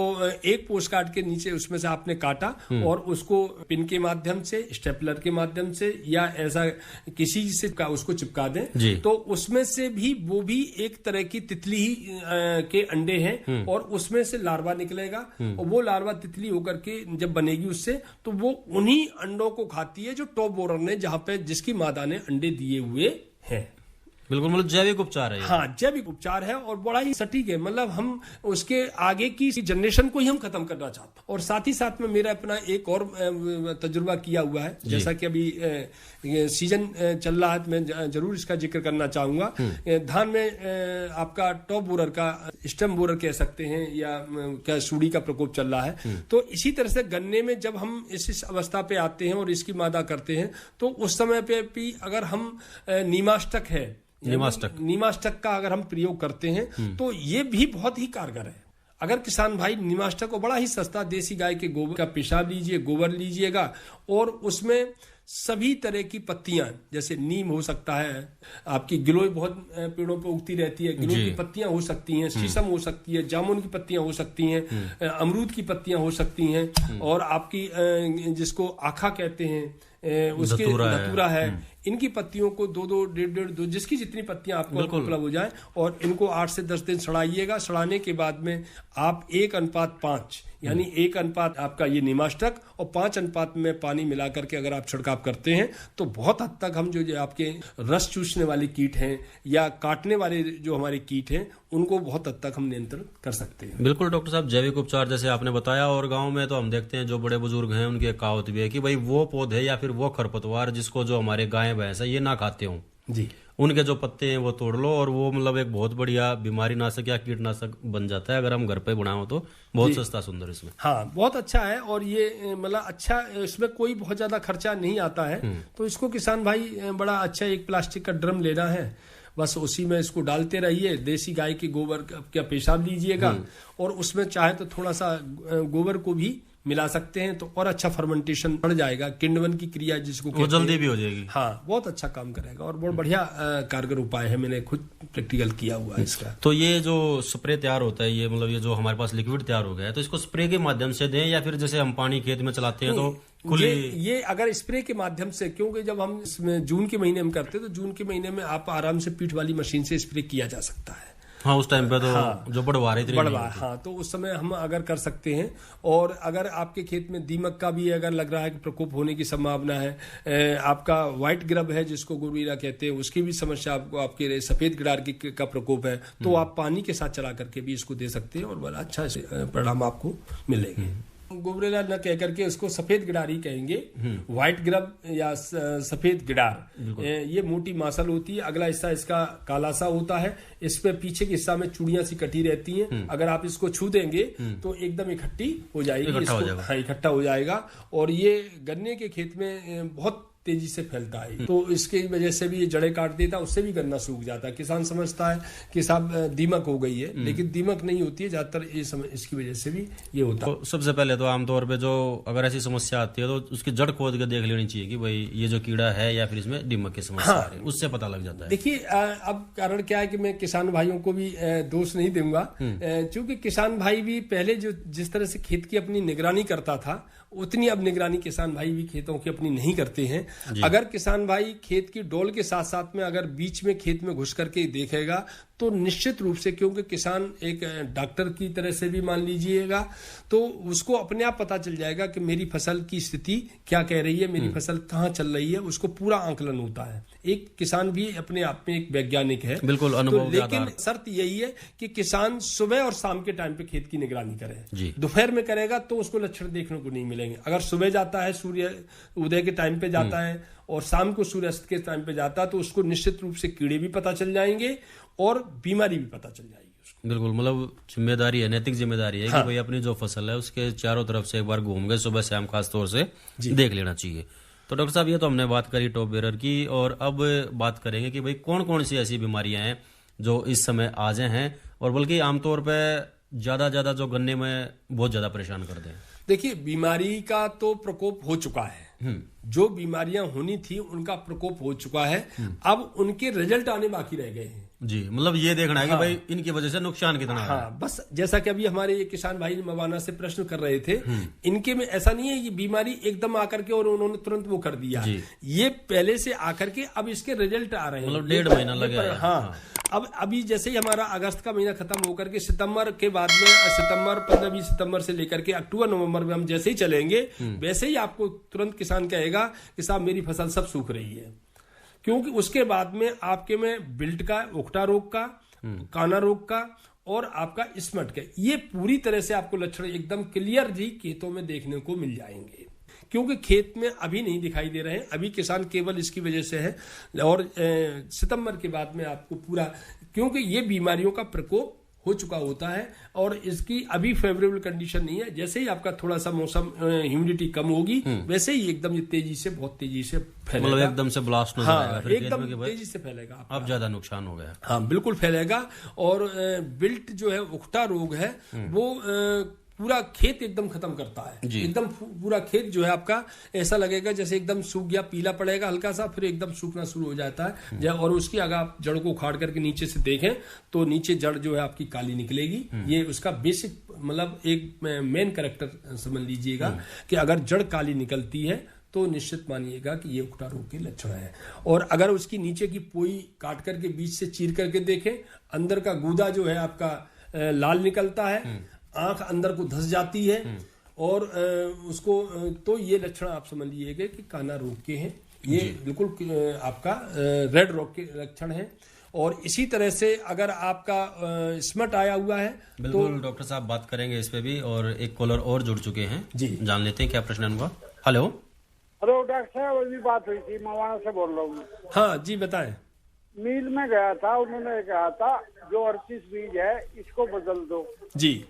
एक पोस्ट कार्ड के नीचे उसमें से आपने काटा और उसको पिन के माध्यम से, स्टेपलर के माध्यम से या ऐसा किसी से उसको चिपका दें, तो उसमें से भी वो भी एक तरह की तितली ही के अंडे हैं और उसमें से लार्वा निकलेगा और वो लार्वा तितली होकर के जब बनेगी उससे, तो वो उन्हीं अंडों को खाती है जो टॉप बोरर ने, जहां पे जिसकी मादा ने अंडे दिए हुए हैं। बिल्कुल, मतलब जैविक उपचार है। हाँ, जैविक उपचार है और बड़ा ही सटीक है। मतलब हम उसके आगे की जनरेशन को ही हम खत्म करना चाहते हैं। और साथ ही साथ में मेरा अपना एक और तजुर्बा किया हुआ है, जैसा कि अभी सीजन चल रहा है, मैं जरूर इसका जिक्र करना चाहूंगा। धान में आपका टॉप बोरर का, स्टेम बोरर कह सकते हैं, या क्या सूड़ी का प्रकोप चल रहा है। तो इसी तरह से गन्ने में जब हम इस अवस्था पे आते हैं और इसकी मादा करते हैं, तो उस समय पे भी अगर हम नीमास्टक का अगर हम प्रयोग करते हैं तो ये भी बहुत ही कारगर है। अगर किसान भाई नीमास्टक को बड़ा ही सस्ता देसी गाय के गोबर का पेशाब लीजिए, गोबर लीजिएगा और उसमें सभी तरह की पत्तियां, जैसे नीम हो सकता है, आपकी गिलोय बहुत पेड़ों पे उगती रहती है, गिलोय की पत्तियां हो सकती हैं, शीशम हो सकती है, जामुन की पत्तियां हो सकती हैं, अमरूद की पत्तियां हो सकती हैं, और आपकी जिसको आखा कहते हैं, उसके धतूरा है, इनकी पत्तियों को 2-2, 1.5-2 जिसकी जितनी पत्तियां आपको उपलब्ध हो जाए, और इनको 8 से 10 दिन सड़ाइएगा। सड़ाने के बाद में आप 1:5 यानी 1 अनुपात आपका ये नीमास्टक और 5 अनुपात में पानी मिला करके अगर आप छिड़काव करते हैं तो बहुत हद तक हम जो आपके रस चूसने वाले कीट हैं या काटने वाले जो हमारे कीट हैं उनको बहुत हद तक हम नियंत्रण कर सकते हैं। बिल्कुल डॉक्टर साहब, जैविक उपचार जैसे आपने बताया, और गांव में तो हम देखते हैं जो बड़े बुजुर्ग हैं उनकी एक कहावत भी है कि भाई वो पौधे या फिर वो खरपतवार जिसको जो हमारे गाय भैंस है ये ना खाते हों जी, उनके जो पत्ते हैं वो तोड़ लो, और वो मतलब एक बहुत बढ़िया बीमारी नाशक या कीटनाशक बन जाता है अगर हम घर पे बनाओ तो। बहुत सस्ता सुंदर इसमें। हाँ, बहुत अच्छा है, और ये मतलब अच्छा, इसमें कोई बहुत ज्यादा खर्चा नहीं आता है। तो इसको किसान भाई बड़ा अच्छा एक प्लास्टिक का ड्रम लेना है बस उसी में इसको डालते रहिए। देसी गाय के गोबर का पेशाब लीजिएगा और उसमें चाहे तो थोड़ा सा गोबर को भी मिला सकते हैं तो और अच्छा फर्मेंटेशन बढ़ जाएगा। किण्वन की क्रिया जिसको वो जल्दी भी हो जाएगी। हाँ, बहुत अच्छा काम करेगा और बहुत बढ़िया कारगर उपाय है, मैंने खुद प्रैक्टिकल किया हुआ है इसका। तो ये जो स्प्रे तैयार होता है, ये मतलब ये जो हमारे पास लिक्विड तैयार हो गया है, तो इसको स्प्रे के माध्यम से दें या फिर जैसे हम पानी खेत में चलाते हैं तो खुली? ये अगर स्प्रे के माध्यम से, क्योंकि जब हम इसमें जून के महीने में करते हैं तो जून के महीने में आप आराम से पीठ वाली मशीन से स्प्रे किया जा सकता है। हाँ, उस टाइम पे तो जो बढ़वा रही थी हाँ, तो उस समय हम अगर कर सकते हैं। और अगर आपके खेत में दीमक का भी अगर लग रहा है कि प्रकोप होने की संभावना है, आपका व्हाइट ग्रब है जिसको गुरुवीरा कहते हैं, उसकी भी समस्या आपको, आपके सफेद गिडार का प्रकोप है, तो आप पानी के साथ चला करके भी इसको दे सकते हैं और बड़ा अच्छा परिणाम आपको मिलेंगे। गुबरेला न कह करके उसको सफेद गिडार ही कहेंगे। व्हाइट ग्रब या सफेद गिडार, ये मोटी मासल होती है। अगला हिस्सा इसका काला सा होता है, इस पे पीछे के हिस्सा में चूड़ियां सी कटी रहती हैं। अगर आप इसको छू देंगे तो एकदम इकट्ठी हो जाएगी, इकट्ठा हो जाएगा। और ये गन्ने के खेत में बहुत तेजी से फैलता है, तो इसकी वजह से भी ये जड़ें काट देता है, उससे भी गन्ना सूख जाता है। किसान समझता है कि साहब दीमक हो गई है, लेकिन दीमक नहीं होती है ज्यादातर, इसकी वजह से भी ये होता है। तो सबसे पहले तो आमतौर पे जो अगर ऐसी समस्या आती है तो उसकी जड़ खोद के देख लेनी चाहिए कि भाई ये जो कीड़ा है या फिर इसमें दीमक की समस्या है, उससे पता लग जाता है। देखिए, अब कारण क्या है कि मैं किसान भाइयों को भी दोष नहीं दूंगा, क्योंकि किसान भाई भी पहले जो जिस तरह से खेत की अपनी निगरानी करता था, उतनी अब निगरानी किसान भाई भी खेतों की अपनी नहीं करते हैं। अगर किसान भाई खेत की डोल के साथ साथ में अगर बीच में खेत में घुस करके देखेगा तो निश्चित रूप से, क्योंकि किसान एक डॉक्टर की तरह से भी मान लीजिएगा, तो उसको अपने आप पता चल जाएगा कि मेरी फसल की स्थिति क्या कह रही है, मेरी फसल कहाँ चल रही है, उसको पूरा आंकलन होता है। एक किसान भी अपने आप में एक वैज्ञानिक है, बिल्कुल अनुभव। लेकिन शर्त यही है कि किसान सुबह और शाम के टाइम पे खेत की निगरानी करे। दोपहर में करेगा तो उसको लक्षण देखने को नहीं मिलेंगे। अगर सुबह जाता है, सूर्य उदय के टाइम पे जाता है और शाम को सूर्यास्त के टाइम पे जाता है, तो उसको निश्चित रूप से कीड़े भी पता चल जाएंगे और बीमारी भी पता चल जाएगी उसको। बिल्कुल, मतलब जिम्मेदारी है, नैतिक जिम्मेदारी है कि भाई अपनी जो फसल है उसके चारों तरफ से एक बार घूम गए सुबह शाम, खास तौर से देख लेना चाहिए। तो डॉक्टर साहब, ये तो हमने बात करी टॉप बेरर की, और अब बात करेंगे कि भाई कौन कौन सी ऐसी बीमारियां हैं जो इस समय आ जाए हैं और बल्कि आमतौर पर ज्यादा जो गन्ने में बहुत ज्यादा परेशान कर दें। देखिए, बीमारी का तो प्रकोप हो चुका है, जो बीमारियां होनी थी उनका प्रकोप हो चुका है, अब उनके रिजल्ट आने बाकी रह गए हैं। जी, मतलब ये देखना है कि भाई इनकी वजह से नुकसान कितना है। बस जैसा कि अभी हमारे ये किसान भाई मवाना से प्रश्न कर रहे थे, इनके में ऐसा नहीं है कि बीमारी एकदम आकर के और उन्होंने तुरंत वो कर दिया, ये पहले से आकर के अब इसके रिजल्ट आ रहे हैं, मतलब 1.5 महीना लगेगा। हाँ, अब अभी जैसे ही हमारा अगस्त का महीना खत्म होकर के सितंबर के बाद में, सितंबर 15-20 सितंबर से लेकर के अक्टूबर नवंबर में हम जैसे ही चलेंगे, वैसे ही आपको तुरंत किसान कहेगा कि साहब मेरी फसल सब सूख रही है, क्योंकि उसके बाद में आपके में बिल्ट का, उकटा रोग का, काना रोग का और आपका स्मट का, ये पूरी तरह से आपको लक्षण एकदम क्लियर ही खेतों में देखने को मिल जाएंगे। क्योंकि खेत में अभी नहीं दिखाई दे रहे हैं, अभी किसान केवल इसकी वजह से है, और सितंबर के बाद में आपको पूरा, क्योंकि ये बीमारियों का प्रकोप हो चुका होता है और इसकी अभी फेवरेबल कंडीशन नहीं है। जैसे ही आपका थोड़ा सा मौसम ह्यूमिडिटी कम होगी, वैसे ही एकदम तेजी से, बहुत तेजी से फैलेगा, मतलब एकदम से ब्लास्ट हो जाएगा, फिर एकदम तेजी से फैलेगा। अब ज्यादा नुकसान हो गया। हाँ, बिल्कुल फैलेगा। और बिल्ट जो है, उकटा रोग है, वो पूरा खेत एकदम खत्म करता है, एकदम पूरा खेत जो है आपका ऐसा लगेगा जैसे एकदम सूख गया, पीला पड़ेगा हल्का सा, फिर एकदम सूखना शुरू हो जाता है। और उसकी अगर आप जड़ को उखाड़ करके नीचे से देखें तो नीचे जड़ जो है आपकी काली निकलेगी। ये उसका बेसिक, मतलब एक मेन कैरेक्टर समझ लीजिएगा कि अगर जड़ काली निकलती है तो निश्चित मानिएगा कि ये उकटा रोग के लक्षण है। और अगर उसकी नीचे की पोई काट करके बीच से चीर करके देखें, अंदर का गूदा जो है आपका लाल निकलता है, आंख अंदर को धस जाती है, और उसको, तो ये लक्षण आप समझ लीजिएगा कि काना रोग के हैं। ये बिल्कुल आपका रेड रोग के लक्षण हैं। और इसी तरह से अगर आपका स्मट आया हुआ है, बिल्कुल तो डॉक्टर साहब बात करेंगे इस पे भी। और एक कॉलर और जुड़ चुके हैं, जान लेते हैं क्या प्रश्न है उनका। हेलो डॉक्टर साहब, अभी बात हुई थी, मवाना से बोल रहा हूँ। हाँ जी, बताएं। मिल में गया था, उन्होंने कहा था जो 38 बीज है इसको बदल दो। जी,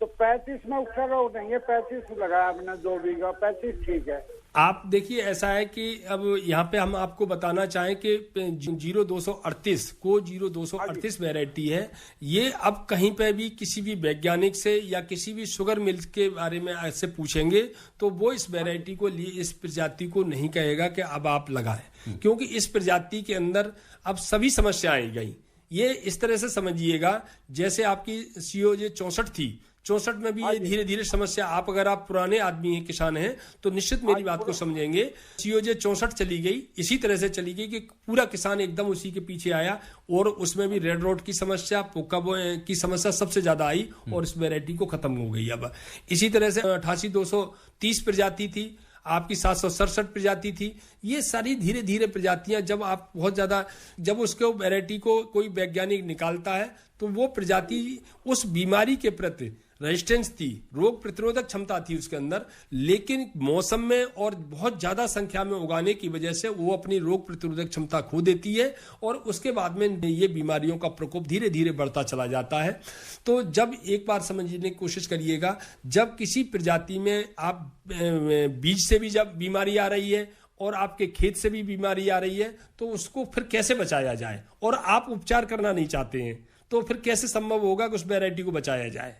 तो 35 में उसका रोग नहीं है, 35 लगाया मैंने 2 बीघा, 35 ठीक है। आप देखिए ऐसा है कि अब यहाँ पे हम आपको बताना चाहें कि 0238 को 0238 वैरायटी है, ये अब कहीं पे भी किसी भी वैज्ञानिक से या किसी भी शुगर मिल के बारे में ऐसे पूछेंगे तो वो इस वैरायटी को लिए इस प्रजाति को नहीं कहेगा कि अब आप लगाएं, क्योंकि इस प्रजाति के अंदर अब सभी समस्याएं आई गई। ये इस तरह से समझिएगा जैसे आपकी COJ 64 थी, 64 में भी ये धीरे धीरे समस्या, आप अगर आप पुराने आदमी हैं, किसान हैं, तो निश्चित मेरी बात को समझेंगे। COJ 64 चली गई, इसी तरह से चली गई कि पूरा किसान एकदम उसी के पीछे आया और उसमें भी रेड रोड की समस्या, पोका की समस्या सबसे ज्यादा आई और इस वैरायटी को खत्म हो गई। अब इसी तरह से 88-230 प्रजाति थी, आपकी 767 प्रजाति थी। ये सारी धीरे धीरे प्रजातियां जब आप बहुत ज्यादा, जब उसको वैरायटी को कोई वैज्ञानिक निकालता है तो वो प्रजाति उस बीमारी के प्रति रेजिस्टेंस थी, रोग प्रतिरोधक क्षमता थी उसके अंदर, लेकिन मौसम में और बहुत ज्यादा संख्या में उगाने की वजह से वो अपनी रोग प्रतिरोधक क्षमता खो देती है और उसके बाद में ये बीमारियों का प्रकोप धीरे धीरे बढ़ता चला जाता है। तो जब एक बार समझने की कोशिश करिएगा, जब किसी प्रजाति में आप बीज से भी जब बीमारी आ रही है और आपके खेत से भी बीमारी आ रही है तो उसको फिर कैसे बचाया जाए, और आप उपचार करना नहीं चाहते हैं तो फिर कैसे संभव होगा कि उस वैरायटी को बचाया जाए।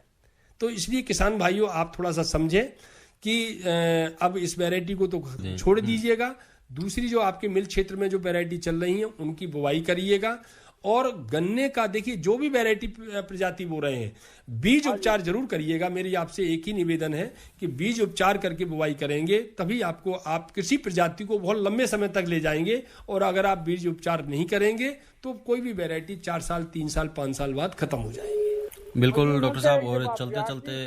तो इसलिए किसान भाइयों आप थोड़ा सा समझें कि अब इस वैरायटी को तो छोड़ दीजिएगा, दूसरी जो आपके मिल क्षेत्र में जो वैरायटी चल रही है उनकी बुवाई करिएगा। और गन्ने का देखिए, जो भी वैरायटी प्रजाति बो रहे हैं, बीज उपचार जरूर करिएगा। मेरी आपसे एक ही निवेदन है कि बीज उपचार करके बुवाई करेंगे तभी आपको, आप किसी प्रजाति को बहुत लंबे समय तक ले जाएंगे। और अगर आप बीज उपचार नहीं करेंगे तो कोई भी वैरायटी 4 साल 3 साल 5 साल बाद खत्म हो जाएगी। बिल्कुल डॉक्टर साहब, और चलते चलते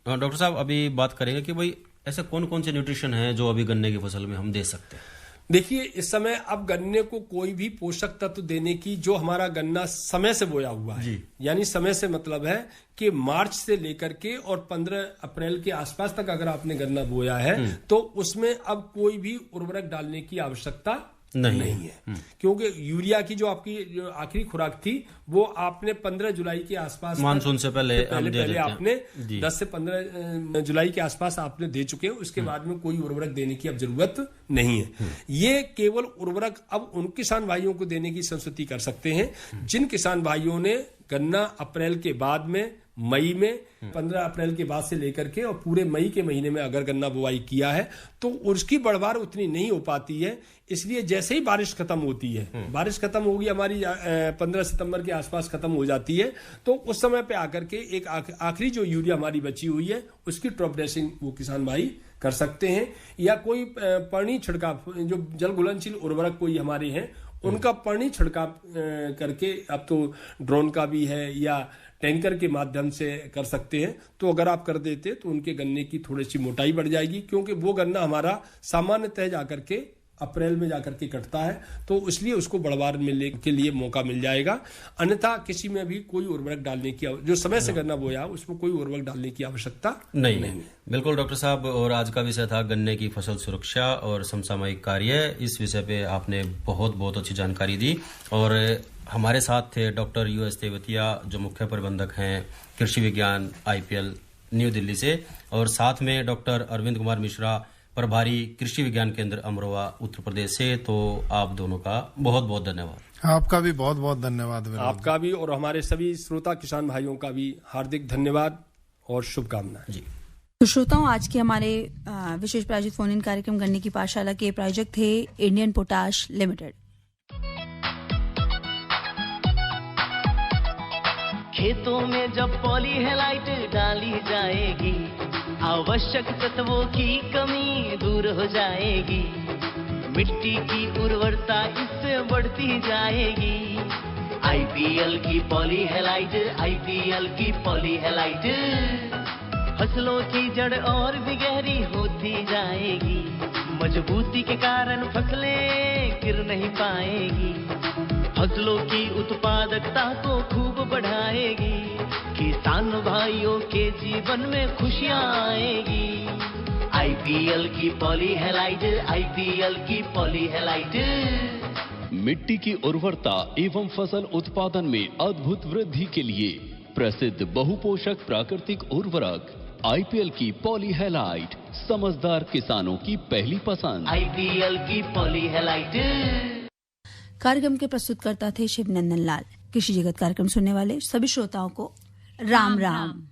डॉक्टर साहब अभी बात करेंगे कि भाई ऐसे कौन कौन से न्यूट्रिशन हैं जो अभी गन्ने की फसल में हम दे सकते हैं। देखिए इस समय अब गन्ने को कोई भी पोषक तत्व देने की, जो हमारा गन्ना समय से बोया हुआ है, यानी समय से मतलब है कि मार्च से लेकर के और 15 अप्रैल के आसपास तक अगर आपने गन्ना बोया है तो उसमें अब कोई भी उर्वरक डालने की आवश्यकता नहीं है, क्योंकि यूरिया की जो आपकी जो आखिरी खुराक थी वो आपने 15 जुलाई के आसपास, मानसून से पहले आपने 10 से 15 जुलाई के आसपास आपने दे चुके हैं। उसके बाद में कोई उर्वरक देने की अब जरूरत नहीं है। ये केवल उर्वरक अब उन किसान भाइयों को देने की संस्तुति कर सकते हैं जिन किसान भाइयों ने गन्ना अप्रैल के बाद में, मई में, 15 अप्रैल के बाद से लेकर के और पूरे मई के महीने में अगर गन्ना बुआई किया है तो उसकी बढ़वार उतनी नहीं हो पाती है। इसलिए जैसे ही बारिश खत्म होती है, बारिश खत्म होगी हमारी 15 सितंबर के आसपास खत्म हो जाती है, तो उस समय पे आकर के एक आखिरी जो यूरिया हमारी बची हुई है उसकी ड्रॉप ड्रेसिंग वो किसान भाई कर सकते हैं। या कोई पर्णी छिड़काव, जो जल घुलनशील उर्वरक कोई हमारे हैं उनका पर्णी छिड़काव करके, अब तो ड्रोन का भी है या टैंकर के माध्यम से कर सकते हैं। तो अगर आप कर देते तो उनके गन्ने की थोड़ी सी मोटाई बढ़ जाएगी, क्योंकि वो गन्ना हमारा सामान्यतः जाकर के अप्रैल में जाकर के कटता है, तो इसलिए उसको बढ़वार मिलने के लिए मौका मिल जाएगा। अन्यथा किसी में भी कोई उर्वरक डालने की, जो समय से गन्ना बोया उसमें कोई उर्वरक डालने की आवश्यकता नहीं है। बिल्कुल डॉक्टर साहब, और आज का विषय था गन्ने की फसल सुरक्षा और समसामयिक कार्य। इस विषय पे आपने बहुत बहुत अच्छी जानकारी दी। और हमारे साथ थे डॉक्टर US तेवतिया, जो मुख्य प्रबंधक हैं कृषि विज्ञान IPL न्यू दिल्ली से, और साथ में डॉक्टर अरविंद कुमार मिश्रा, प्रभारी कृषि विज्ञान केंद्र अमरोहा उत्तर प्रदेश से। तो आप दोनों का बहुत बहुत धन्यवाद। आपका भी बहुत बहुत धन्यवाद। आपका भी और हमारे सभी श्रोता किसान भाइयों का भी हार्दिक धन्यवाद और शुभकामनाएं जी। तो श्रोताओं, आज के हमारे विशेष प्रायोजित फोन इन कार्यक्रम गन्ने की पाठशाला के प्रायोजक थे इंडियन पोटाश लिमिटेड। खेतों में जब पॉली हेलाइट डाली जाएगी, आवश्यक तत्वों की कमी दूर हो जाएगी, मिट्टी की उर्वरता इससे बढ़ती जाएगी। IPL की पॉली हेलाइट, IPL की पॉली हेलाइट, फसलों की जड़ और भी गहरी होती जाएगी, मजबूती के कारण फसलें गिर नहीं पाएगी, फसलों की उत्पादकता को खूब बढ़ाएगी, किसान भाइयों के जीवन में खुशियां आएगी। IPL की पॉली हेलाइट, IPL की पॉली हेलाइट। मिट्टी की उर्वरता एवं फसल उत्पादन में अद्भुत वृद्धि के लिए प्रसिद्ध बहुपोषक प्राकृतिक उर्वरक आईपीएल की पॉली हैलाइट, समझदार किसानों की पहली पसंद। आईपीएल की पॉली हैलाइट। कार्यक्रम के प्रस्तुतकर्ता थे शिव नंदन लाल। कृषि जगत कार्यक्रम सुनने वाले सभी श्रोताओं को राम राम।